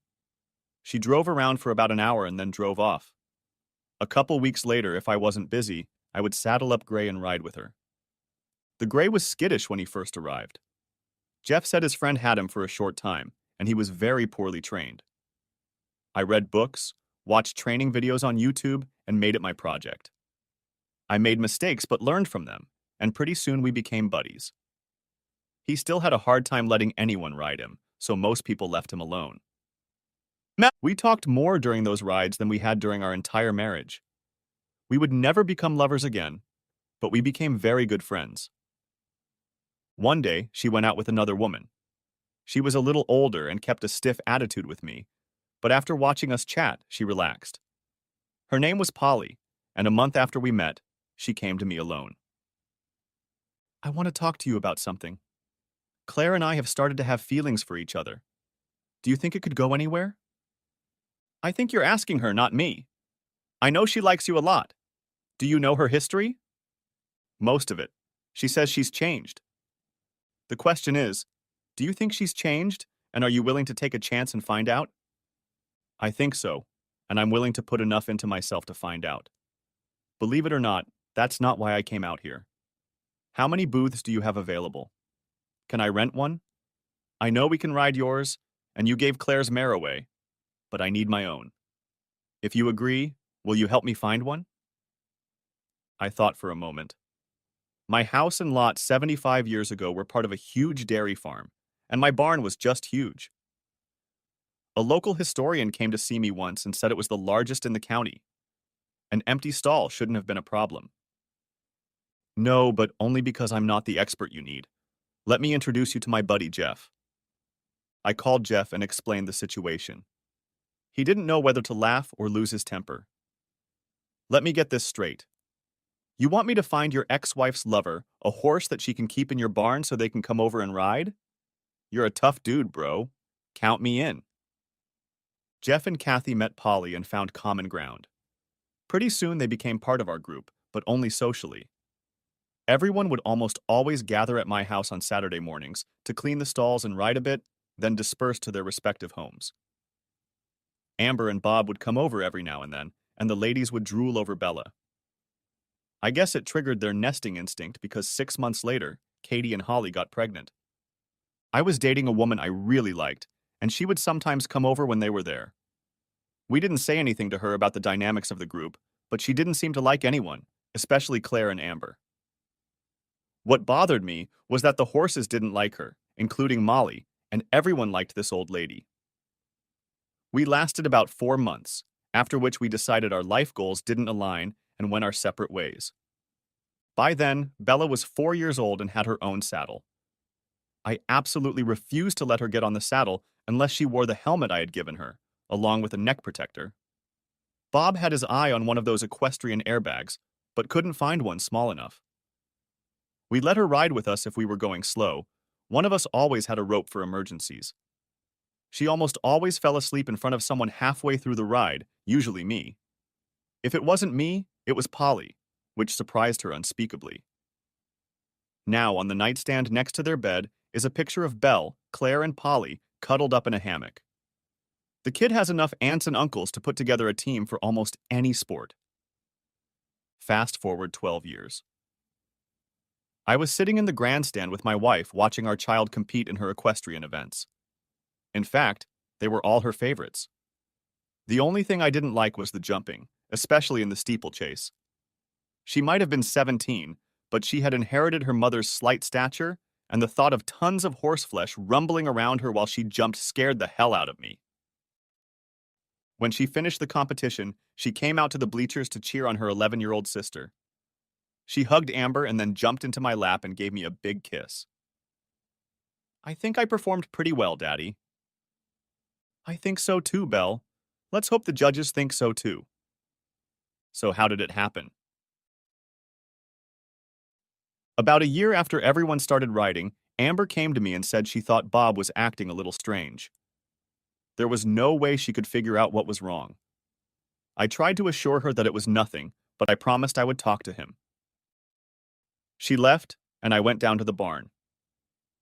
She drove around for about an hour and then drove off. A couple weeks later, if I wasn't busy, I would saddle up Gray and ride with her. The Gray was skittish when he first arrived. Jeff said his friend had him for a short time, and he was very poorly trained. I read books, watched training videos on YouTube, and made it my project. I made mistakes but learned from them, and pretty soon we became buddies. He still had a hard time letting anyone ride him, so most people left him alone. We talked more during those rides than we had during our entire marriage. We would never become lovers again, but we became very good friends. One day, she went out with another woman. She was a little older and kept a stiff attitude with me, but after watching us chat, she relaxed. Her name was Polly, and a month after we met, she came to me alone. I want to talk to you about something. Claire and I have started to have feelings for each other. Do you think it could go anywhere? I think you're asking her, not me. I know she likes you a lot. Do you know her history? Most of it. She says she's changed. The question is, do you think she's changed, and are you willing to take a chance and find out? I think so, and I'm willing to put enough into myself to find out. Believe it or not, that's not why I came out here. How many booths do you have available? Can I rent one? I know we can ride yours, and you gave Claire's mare away, but I need my own. If you agree, will you help me find one? I thought for a moment. My house and lot 75 years ago were part of a huge dairy farm, and my barn was just huge. A local historian came to see me once and said it was the largest in the county. An empty stall shouldn't have been a problem. No, but only because I'm not the expert you need. Let me introduce you to my buddy, Jeff. I called Jeff and explained the situation. He didn't know whether to laugh or lose his temper. Let me get this straight. You want me to find your ex-wife's lover a horse that she can keep in your barn so they can come over and ride? You're a tough dude, bro. Count me in. Jeff and Kathy met Polly and found common ground. Pretty soon they became part of our group, but only socially. Everyone would almost always gather at my house on Saturday mornings to clean the stalls and ride a bit, then disperse to their respective homes. Amber and Bob would come over every now and then, and the ladies would drool over Bella. I guess it triggered their nesting instinct because 6 months later, Katie and Holly got pregnant. I was dating a woman I really liked, and she would sometimes come over when they were there. We didn't say anything to her about the dynamics of the group, but she didn't seem to like anyone, especially Claire and Amber. What bothered me was that the horses didn't like her, including Molly, and everyone liked this old lady. We lasted about 4 months, after which we decided our life goals didn't align and went our separate ways. By then, Bella was 4 years old and had her own saddle. I absolutely refused to let her get on the saddle unless she wore the helmet I had given her, along with a neck protector. Bob had his eye on one of those equestrian airbags, but couldn't find one small enough. We let her ride with us if we were going slow. One of us always had a rope for emergencies. She almost always fell asleep in front of someone halfway through the ride, usually me. If it wasn't me, it was Polly, which surprised her unspeakably. Now, on the nightstand next to their bed is a picture of Belle, Claire, and Polly cuddled up in a hammock. The kid has enough aunts and uncles to put together a team for almost any sport. Fast forward 12 years. I was sitting in the grandstand with my wife watching our child compete in her equestrian events. In fact, they were all her favorites. The only thing I didn't like was the jumping, especially in the steeplechase. She might have been 17, but she had inherited her mother's slight stature, and the thought of tons of horseflesh rumbling around her while she jumped scared the hell out of me. When she finished the competition, she came out to the bleachers to cheer on her 11-year-old sister. She hugged Amber and then jumped into my lap and gave me a big kiss. I think I performed pretty well, Daddy. I think so too, Belle. Let's hope the judges think so too. So how did it happen? About a year after everyone started riding, Amber came to me and said she thought Bob was acting a little strange. There was no way she could figure out what was wrong. I tried to assure her that it was nothing, but I promised I would talk to him. She left, and I went down to the barn.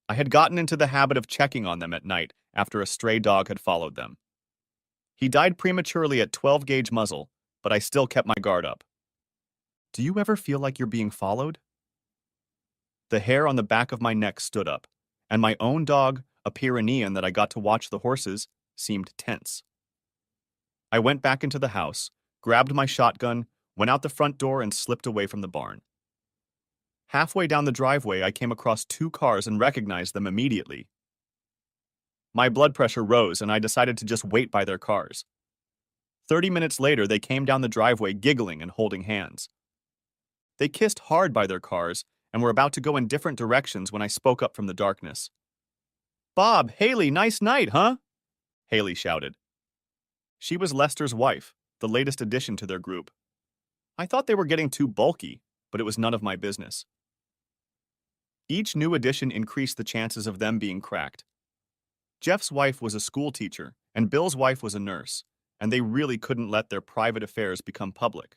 I had gotten into the habit of checking on them at night after a stray dog had followed them. He died prematurely at 12-gauge muzzle, but I still kept my guard up. Do you ever feel like you're being followed? The hair on the back of my neck stood up, and my own dog, a Pyrenean that I got to watch the horses, seemed tense. I went back into the house, grabbed my shotgun, went out the front door, and slipped away from the barn. Halfway down the driveway, I came across two cars and recognized them immediately. My blood pressure rose, and I decided to just wait by their cars. 30 minutes later, they came down the driveway giggling and holding hands. They kissed hard by their cars and were about to go in different directions when I spoke up from the darkness. "Bob, Haley, nice night, huh?" Haley shouted. She was Lester's wife, the latest addition to their group. I thought they were getting too bulky, but it was none of my business. Each new addition increased the chances of them being cracked. Jeff's wife was a school teacher, and Bill's wife was a nurse, and they really couldn't let their private affairs become public.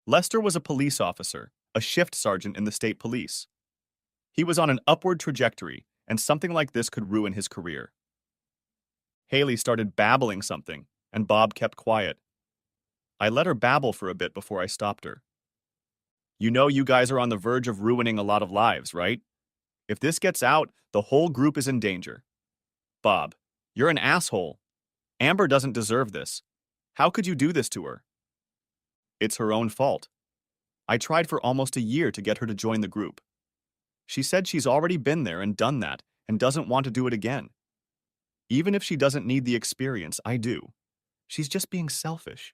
Lester was a police officer, a shift sergeant in the state police. He was on an upward trajectory, and something like this could ruin his career. Haley started babbling something, and Bob kept quiet. I let her babble for a bit before I stopped her. You know you guys are on the verge of ruining a lot of lives, right? If this gets out, the whole group is in danger. Bob, you're an asshole. Amber doesn't deserve this. How could you do this to her? It's her own fault. I tried for almost a year to get her to join the group. She said she's already been there and done that and doesn't want to do it again. Even if she doesn't need the experience, I do. She's just being selfish.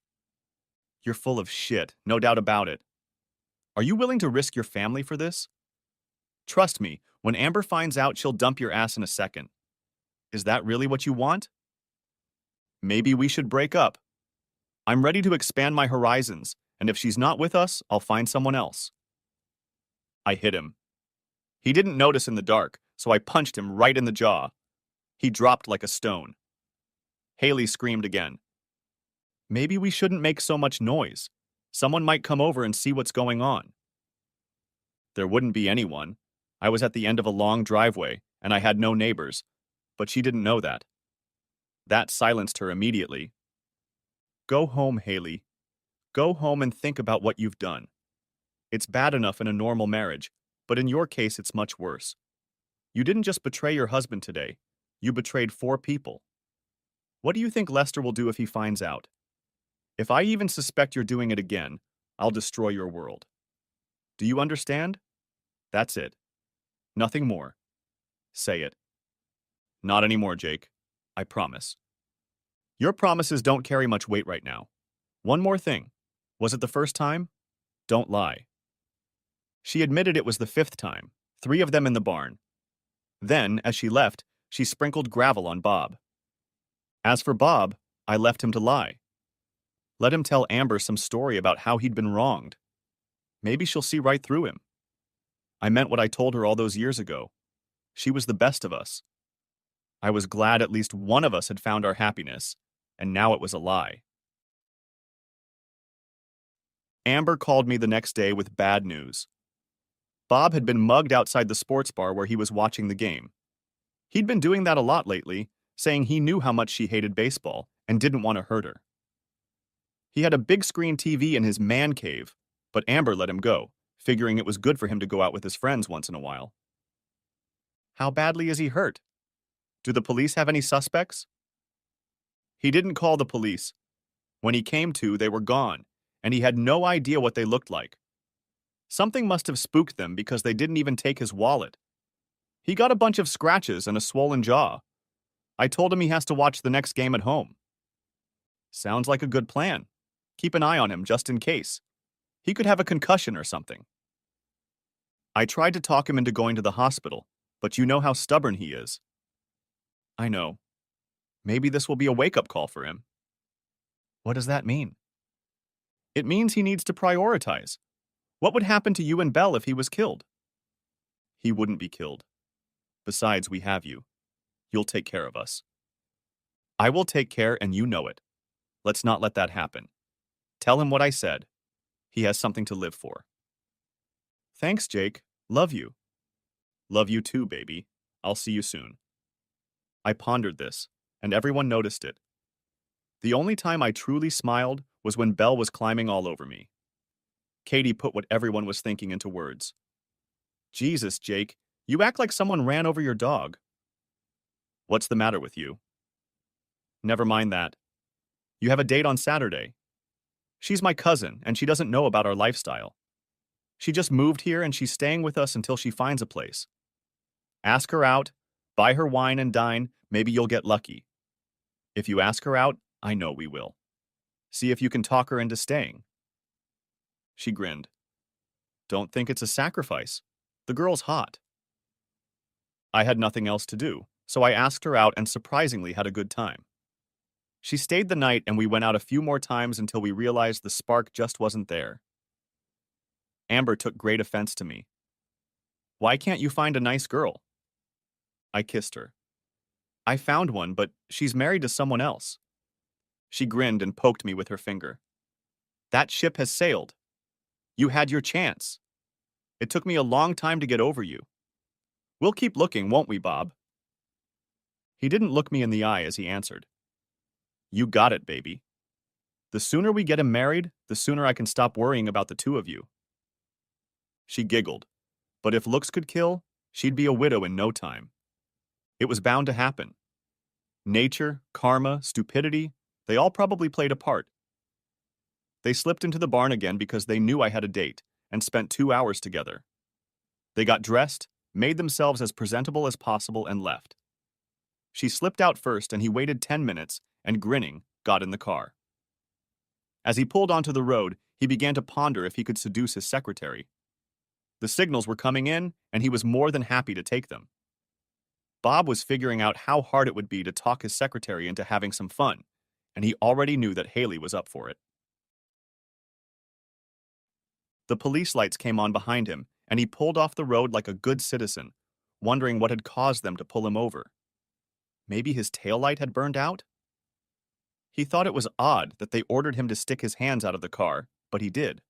You're full of shit, no doubt about it. Are you willing to risk your family for this? Trust me, when Amber finds out, she'll dump your ass in a second. Is that really what you want? Maybe we should break up. I'm ready to expand my horizons, and if she's not with us, I'll find someone else. I hit him. He didn't notice in the dark, so I punched him right in the jaw. He dropped like a stone. Haley screamed again. Maybe we shouldn't make so much noise. Someone might come over and see what's going on. There wouldn't be anyone. I was at the end of a long driveway, and I had no neighbors, but she didn't know that. That silenced her immediately. Go home, Haley. Go home and think about what you've done. It's bad enough in a normal marriage, but in your case it's much worse. You didn't just betray your husband today. You betrayed 4 people. What do you think Lester will do if he finds out? If I even suspect you're doing it again, I'll destroy your world. Do you understand? That's it. Nothing more. Say it. Not anymore, Jake. I promise. Your promises don't carry much weight right now. One more thing. Was it the first time? Don't lie. She admitted it was the 5th time, 3 of them in the barn. Then, as she left, she sprinkled gravel on Bob. As for Bob, I left him to lie. Let him tell Amber some story about how he'd been wronged. Maybe she'll see right through him. I meant what I told her all those years ago. She was the best of us. I was glad at least one of us had found our happiness, and now it was a lie. Amber called me the next day with bad news. Bob had been mugged outside the sports bar where he was watching the game. He'd been doing that a lot lately, saying he knew how much she hated baseball and didn't want to hurt her. He had a big screen TV in his man cave, but Amber let him go, figuring it was good for him to go out with his friends once in a while. How badly is he hurt? Do the police have any suspects? He didn't call the police. When he came to, they were gone, and he had no idea what they looked like. Something must have spooked them because they didn't even take his wallet. He got a bunch of scratches and a swollen jaw. I told him he has to watch the next game at home. Sounds like a good plan. Keep an eye on him just in case. He could have a concussion or something. I tried to talk him into going to the hospital, but you know how stubborn he is. I know. Maybe this will be a wake-up call for him. What does that mean? It means he needs to prioritize. What would happen to you and Belle if he was killed? He wouldn't be killed. Besides, we have you. You'll take care of us. I will take care, and you know it. Let's not let that happen. Tell him what I said. He has something to live for. Thanks, Jake. Love you. Love you too, baby. I'll see you soon. I pondered this, and everyone noticed it. The only time I truly smiled was when Belle was climbing all over me. Katie put what everyone was thinking into words. Jesus, Jake, you act like someone ran over your dog. What's the matter with you? Never mind that. You have a date on Saturday. She's my cousin, and she doesn't know about our lifestyle. She just moved here, and she's staying with us until she finds a place. Ask her out, buy her wine and dine, maybe you'll get lucky. If you ask her out, I know we will. See if you can talk her into staying. She grinned. Don't think it's a sacrifice. The girl's hot. I had nothing else to do, so I asked her out and surprisingly had a good time. She stayed the night and we went out a few more times until we realized the spark just wasn't there. Amber took great offense to me. Why can't you find a nice girl? I kissed her. I found one, but she's married to someone else. She grinned and poked me with her finger. That ship has sailed. You had your chance. It took me a long time to get over you. We'll keep looking, won't we, Bob? He didn't look me in the eye as he answered. You got it, baby. The sooner we get him married, the sooner I can stop worrying about the two of you. She giggled, but if looks could kill, she'd be a widow in no time. It was bound to happen. Nature, karma, stupidity, they all probably played a part. They slipped into the barn again because they knew I had a date and spent 2 hours together. They got dressed, made themselves as presentable as possible, and left. She slipped out first and he waited 10 minutes and, grinning, got in the car. As he pulled onto the road, he began to ponder if he could seduce his secretary. The signals were coming in, and he was more than happy to take them. Bob was figuring out how hard it would be to talk his secretary into having some fun, and he already knew that Haley was up for it. The police lights came on behind him, and he pulled off the road like a good citizen, wondering what had caused them to pull him over. Maybe his taillight had burned out? He thought it was odd that they ordered him to stick his hands out of the car, but he did.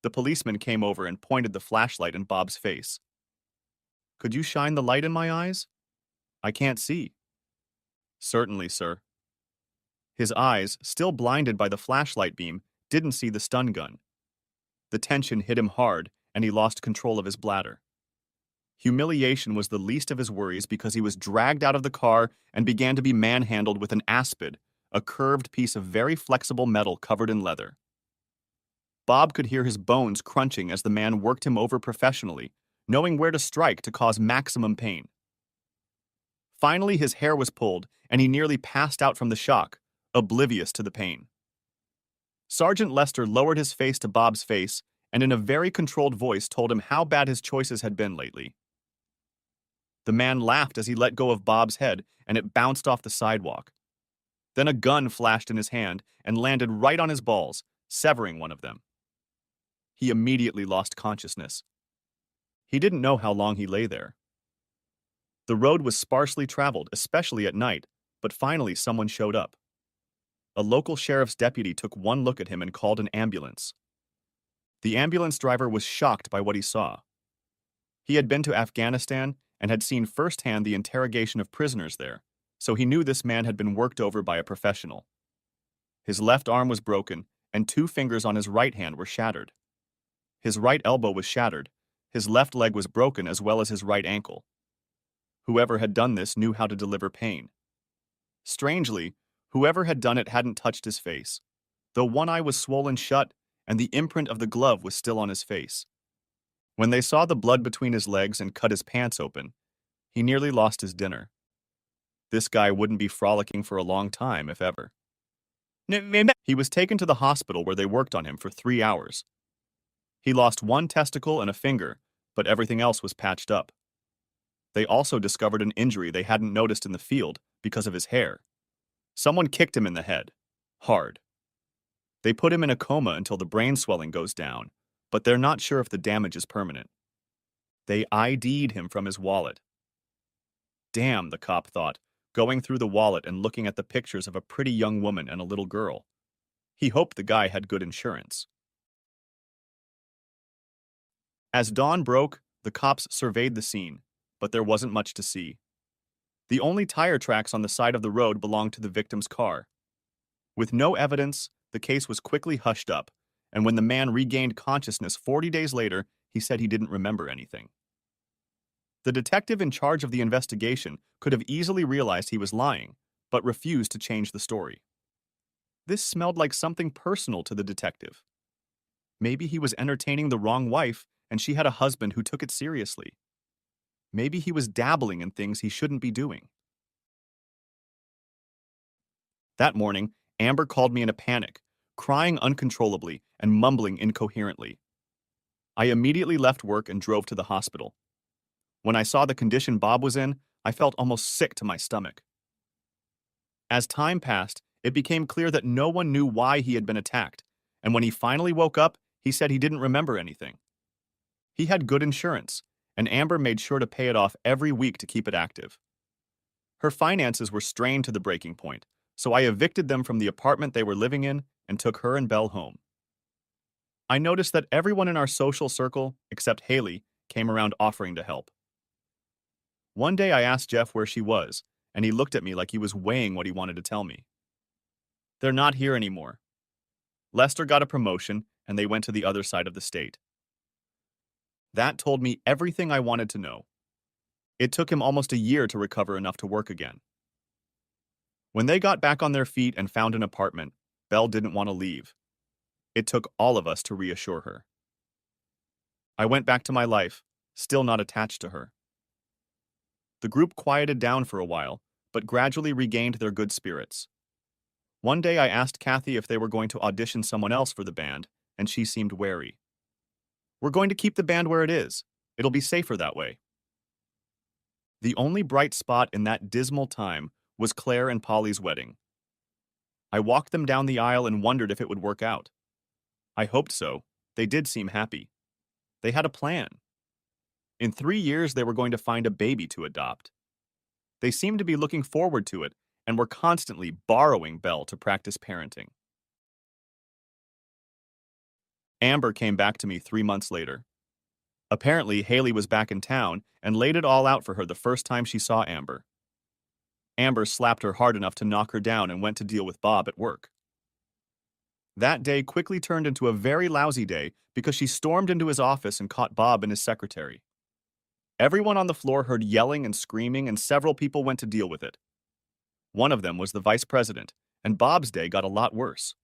The policeman came over and pointed the flashlight in Bob's face. Could you shine the light in my eyes? I can't see. Certainly, sir. His eyes, still blinded by the flashlight beam, didn't see the stun gun. The tension hit him hard, and he lost control of his bladder. Humiliation was the least of his worries because he was dragged out of the car and began to be manhandled with an aspid, a curved piece of very flexible metal covered in leather. Bob could hear his bones crunching as the man worked him over professionally, knowing where to strike to cause maximum pain. Finally, his hair was pulled, and he nearly passed out from the shock, oblivious to the pain. Sergeant Lester lowered his face to Bob's face and in a very controlled voice told him how bad his choices had been lately. The man laughed as he let go of Bob's head and it bounced off the sidewalk. Then a gun flashed in his hand and landed right on his balls, severing one of them. He immediately lost consciousness. He didn't know how long he lay there. The road was sparsely traveled, especially at night, but finally someone showed up. A local sheriff's deputy took one look at him and called an ambulance. The ambulance driver was shocked by what he saw. He had been to Afghanistan and had seen firsthand the interrogation of prisoners there, so he knew this man had been worked over by a professional. His left arm was broken, and 2 fingers on his right hand were shattered. His right elbow was shattered. His left leg was broken as well as his right ankle. Whoever had done this knew how to deliver pain. Strangely, whoever had done it hadn't touched his face, though one eye was swollen shut and the imprint of the glove was still on his face. When they saw the blood between his legs and cut his pants open, he nearly lost his dinner. This guy wouldn't be frolicking for a long time, if ever. He was taken to the hospital where they worked on him for 3 hours. He lost 1 testicle and a finger, but everything else was patched up. They also discovered an injury they hadn't noticed in the field because of his hair. Someone kicked him in the head. Hard. They put him in a coma until the brain swelling goes down, but they're not sure if the damage is permanent. They ID'd him from his wallet. Damn, the cop thought, going through the wallet and looking at the pictures of a pretty young woman and a little girl. He hoped the guy had good insurance. As dawn broke, the cops surveyed the scene, but there wasn't much to see. The only tire tracks on the side of the road belonged to the victim's car. With no evidence, the case was quickly hushed up, and when the man regained consciousness 40 days later, he said he didn't remember anything. The detective in charge of the investigation could have easily realized he was lying, but refused to change the story. This smelled like something personal to the detective. Maybe he was entertaining the wrong wife and she had a husband who took it seriously. Maybe he was dabbling in things he shouldn't be doing. That morning, Amber called me in a panic, crying uncontrollably and mumbling incoherently. I immediately left work and drove to the hospital. When I saw the condition Bob was in, I felt almost sick to my stomach. As time passed, it became clear that no one knew why he had been attacked, and when he finally woke up, he said he didn't remember anything. He had good insurance, and Amber made sure to pay it off every week to keep it active. Her finances were strained to the breaking point, so I evicted them from the apartment they were living in and took her and Belle home. I noticed that everyone in our social circle, except Haley, came around offering to help. One day I asked Jeff where she was, and he looked at me like he was weighing what he wanted to tell me. They're not here anymore. Lester got a promotion, and they went to the other side of the state. That told me everything I wanted to know. It took him almost a year to recover enough to work again. When they got back on their feet and found an apartment, Belle didn't want to leave. It took all of us to reassure her. I went back to my life, still not attached to her. The group quieted down for a while, but gradually regained their good spirits. One day I asked Kathy if they were going to audition someone else for the band, and she seemed wary. We're going to keep the band where it is. It'll be safer that way. The only bright spot in that dismal time was Claire and Polly's wedding. I walked them down the aisle and wondered if it would work out. I hoped so. They did seem happy. They had a plan. In 3 years, they were going to find a baby to adopt. They seemed to be looking forward to it and were constantly borrowing Belle to practice parenting. Amber came back to me 3 months later. Apparently, Haley was back in town and laid it all out for her the first time she saw Amber. Amber slapped her hard enough to knock her down and went to deal with Bob at work. That day quickly turned into a very lousy day because she stormed into his office and caught Bob and his secretary. Everyone on the floor heard yelling and screaming, and several people went to deal with it. One of them was the vice president, and Bob's day got a lot worse.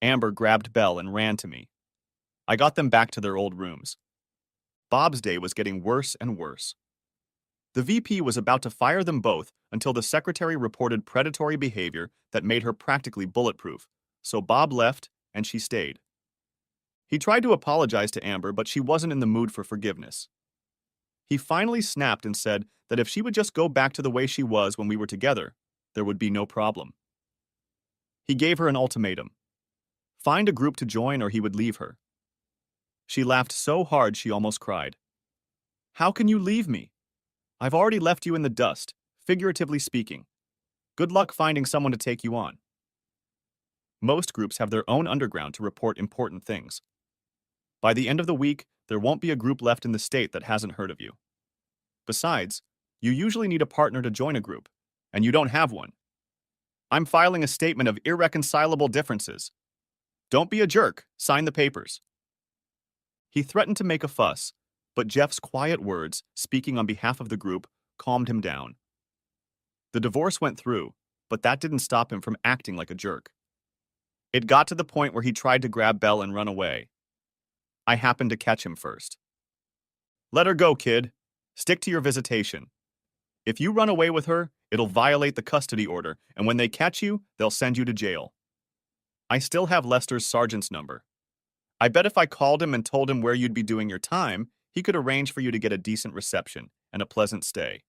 Amber grabbed Belle and ran to me. I got them back to their old rooms. Bob's day was getting worse and worse. The VP was about to fire them both until the secretary reported predatory behavior that made her practically bulletproof, so Bob left and she stayed. He tried to apologize to Amber, but she wasn't in the mood for forgiveness. He finally snapped and said that if she would just go back to the way she was when we were together, there would be no problem. He gave her an ultimatum. Find a group to join or he would leave her. She laughed so hard she almost cried. How can you leave me? I've already left you in the dust, figuratively speaking. Good luck finding someone to take you on. Most groups have their own underground to report important things. By the end of the week, there won't be a group left in the state that hasn't heard of you. Besides, You usually need a partner to join a group, and you don't have one. I'm filing a statement of irreconcilable differences. Don't be a jerk. Sign the papers. He threatened to make a fuss, but Jeff's quiet words, speaking on behalf of the group, calmed him down. The divorce went through, but that didn't stop him from acting like a jerk. It got to the point where he tried to grab Belle and run away. I happened to catch him first. Let her go, kid. Stick to your visitation. If you run away with her, it'll violate the custody order, and when they catch you, they'll send you to jail. I still have Lester's sergeant's number. I bet if I called him and told him where you'd be doing your time, he could arrange for you to get a decent reception and a pleasant stay.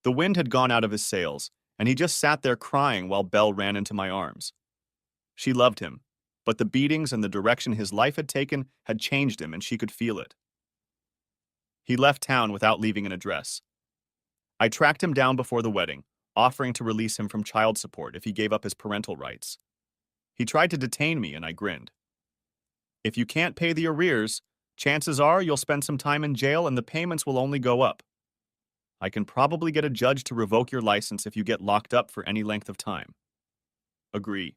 The wind had gone out of his sails, and he just sat there crying while Belle ran into my arms. She loved him, but the beatings and the direction his life had taken had changed him, and she could feel it. He left town without leaving an address. I tracked him down before the wedding, offering to release him from child support if he gave up his parental rights. He tried to detain me, and I grinned. If you can't pay the arrears, chances are you'll spend some time in jail and the payments will only go up. I can probably get a judge to revoke your license if you get locked up for any length of time. Agree.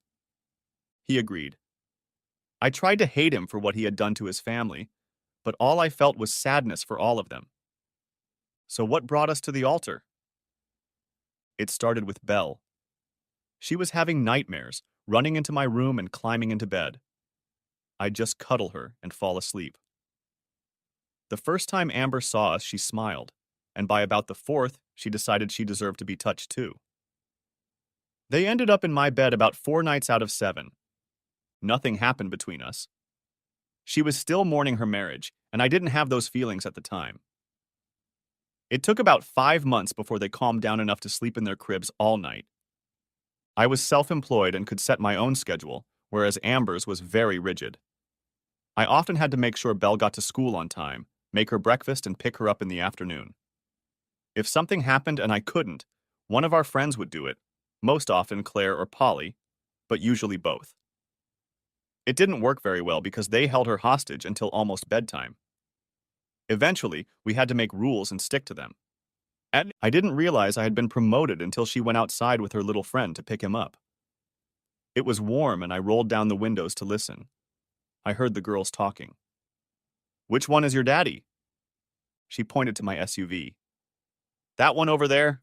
He agreed. I tried to hate him for what he had done to his family, but all I felt was sadness for all of them. So what brought us to the altar? It started with Belle. She was having nightmares, running into my room and climbing into bed. I'd just cuddle her and fall asleep. The first time Amber saw us, she smiled, and by about the fourth, she decided she deserved to be touched too. They ended up in my bed about 4 nights out of 7. Nothing happened between us. She was still mourning her marriage, and I didn't have those feelings at the time. It took about 5 months before they calmed down enough to sleep in their cribs all night. I was self-employed and could set my own schedule, whereas Amber's was very rigid. I often had to make sure Belle got to school on time, make her breakfast, and pick her up in the afternoon. If something happened and I couldn't, one of our friends would do it, most often Claire or Polly, but usually both. It didn't work very well because they held her hostage until almost bedtime. Eventually, we had to make rules and stick to them. And I didn't realize I had been promoted until she went outside with her little friend to pick him up. It was warm and I rolled down the windows to listen. I heard the girls talking. Which one is your daddy? She pointed to my SUV. That one over there?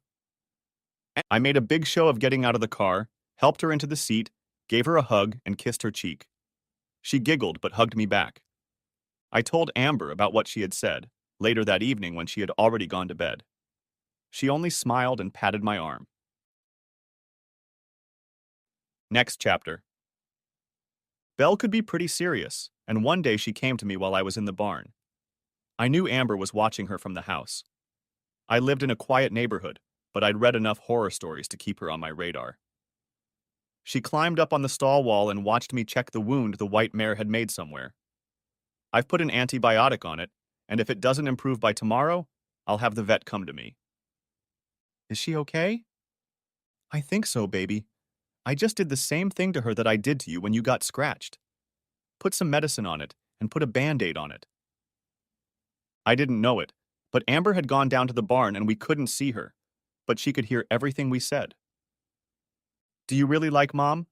I made a big show of getting out of the car, helped her into the seat, gave her a hug, and kissed her cheek. She giggled but hugged me back. I told Amber about what she had said, later that evening when she had already gone to bed. She only smiled and patted my arm. Next chapter. Belle could be pretty serious, and one day she came to me while I was in the barn. I knew Amber was watching her from the house. I lived in a quiet neighborhood, but I'd read enough horror stories to keep her on my radar. She climbed up on the stall wall and watched me check the wound the white mare had made somewhere. I've put an antibiotic on it, and if it doesn't improve by tomorrow, I'll have the vet come to me. Is she okay? I think so, baby. I just did the same thing to her that I did to you when you got scratched. Put some medicine on it and put a Band-Aid on it. I didn't know it, but Amber had gone down to the barn and we couldn't see her, but she could hear everything we said. Do you really like Mom?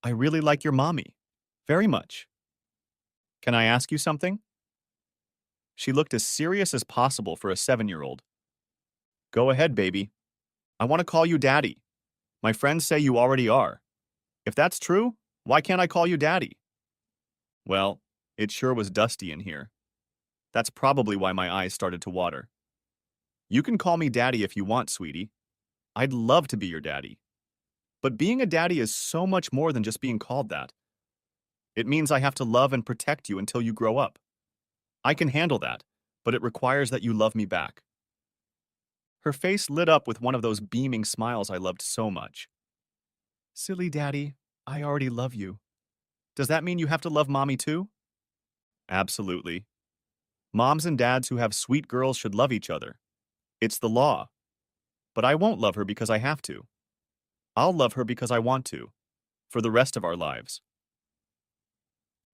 I really like your mommy. Very much. Can I ask you something? She looked as serious as possible for a 7-year-old. Go ahead, baby. I want to call you Daddy. My friends say you already are. If that's true, why can't I call you Daddy? Well, it sure was dusty in here. That's probably why my eyes started to water. You can call me Daddy if you want, sweetie. I'd love to be your daddy. But being a daddy is so much more than just being called that. It means I have to love and protect you until you grow up. I can handle that, but it requires that you love me back. Her face lit up with one of those beaming smiles I loved so much. Silly Daddy, I already love you. Does that mean you have to love Mommy too? Absolutely. Moms and dads who have sweet girls should love each other. It's the law. But I won't love her because I have to. I'll love her because I want to, for the rest of our lives.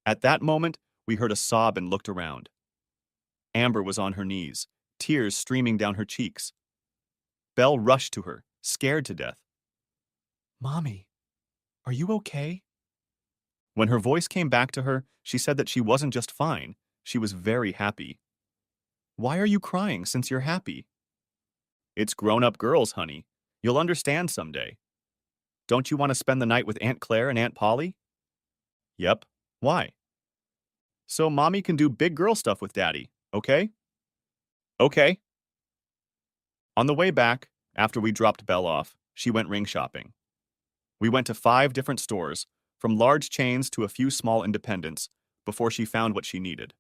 At that moment, we heard a sob and looked around. Amber was on her knees, tears streaming down her cheeks. Belle rushed to her, scared to death. "Mommy, are you okay?" When her voice came back to her, she said that she wasn't just fine, she was very happy. "Why are you crying since you're happy?" "It's grown-up girls, honey. You'll understand someday. Don't you want to spend the night with Aunt Claire and Aunt Polly?" "Yep. Why?" "So Mommy can do big girl stuff with Daddy, okay?" "Okay." On the way back, after we dropped Belle off, she went ring shopping. We went to 5 different stores, from large chains to a few small independents, before she found what she needed.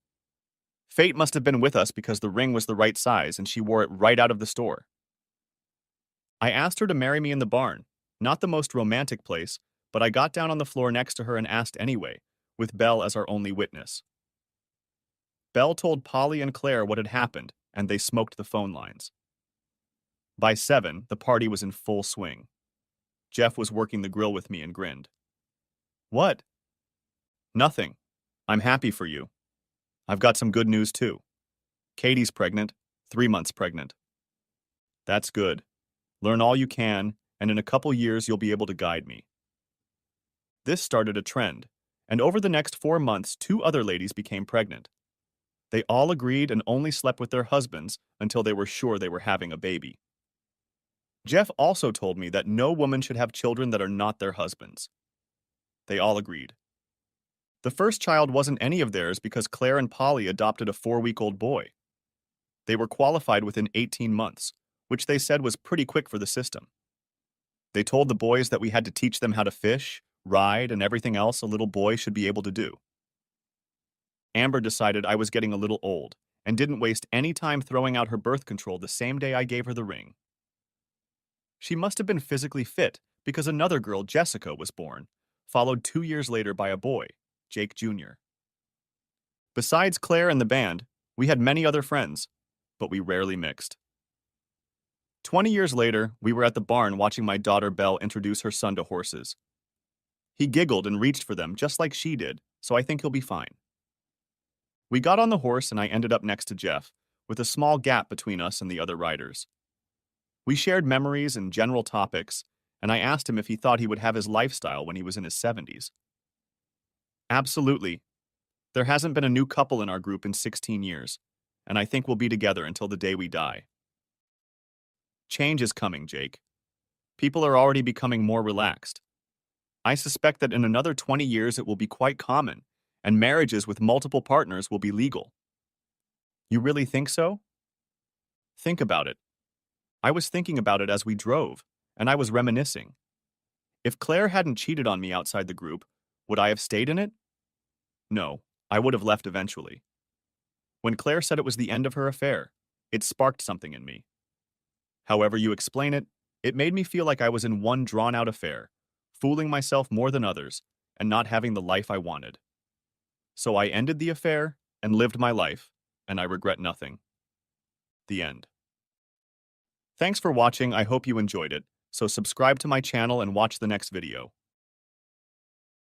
Fate must have been with us because the ring was the right size and she wore it right out of the store. I asked her to marry me in the barn, not the most romantic place, but I got down on the floor next to her and asked anyway, with Belle as our only witness. Belle told Polly and Claire what had happened, and they smoked the phone lines. By 7, the party was in full swing. Jeff was working the grill with me and grinned. "What?" "Nothing. I'm happy for you. I've got some good news too. Katie's pregnant, 3 months pregnant." "That's good. Learn all you can, and in a couple years you'll be able to guide me." This started a trend, and over the next 4 months 2 other ladies became pregnant. They all agreed and only slept with their husbands until they were sure they were having a baby. Jeff also told me that no woman should have children that are not their husbands. They all agreed. The first child wasn't any of theirs because Claire and Polly adopted a 4-week-old boy. They were qualified within 18 months, which they said was pretty quick for the system. They told the boys that we had to teach them how to fish, ride, and everything else a little boy should be able to do. Amber decided I was getting a little old and didn't waste any time throwing out her birth control the same day I gave her the ring. She must have been physically fit because another girl, Jessica, was born, followed 2 years later by a boy, Jake Jr. Besides Claire and the band, we had many other friends, but we rarely mixed. 20 years later, we were at the barn watching my daughter Belle introduce her son to horses. He giggled and reached for them just like she did, so I think he'll be fine. We got on the horse and I ended up next to Jeff, with a small gap between us and the other riders. We shared memories and general topics, and I asked him if he thought he would have his lifestyle when he was in his 70s. "Absolutely. There hasn't been a new couple in our group in 16 years, and I think we'll be together until the day we die." Change is coming, Jake. People are already becoming more relaxed. I suspect that in another 20 years it will be quite common, and marriages with multiple partners will be legal. You really think so? Think about it. I was thinking about it as we drove, and I was reminiscing. If Claire hadn't cheated on me outside the group, would I have stayed in it? No, I would have left eventually. When Claire said it was the end of her affair, it sparked something in me. However you explain it, it made me feel like I was in one drawn-out affair, fooling myself more than others, and not having the life I wanted. So I ended the affair and lived my life, and I regret nothing. The end. Thanks for watching. I hope you enjoyed it, so subscribe to my channel and watch the next video.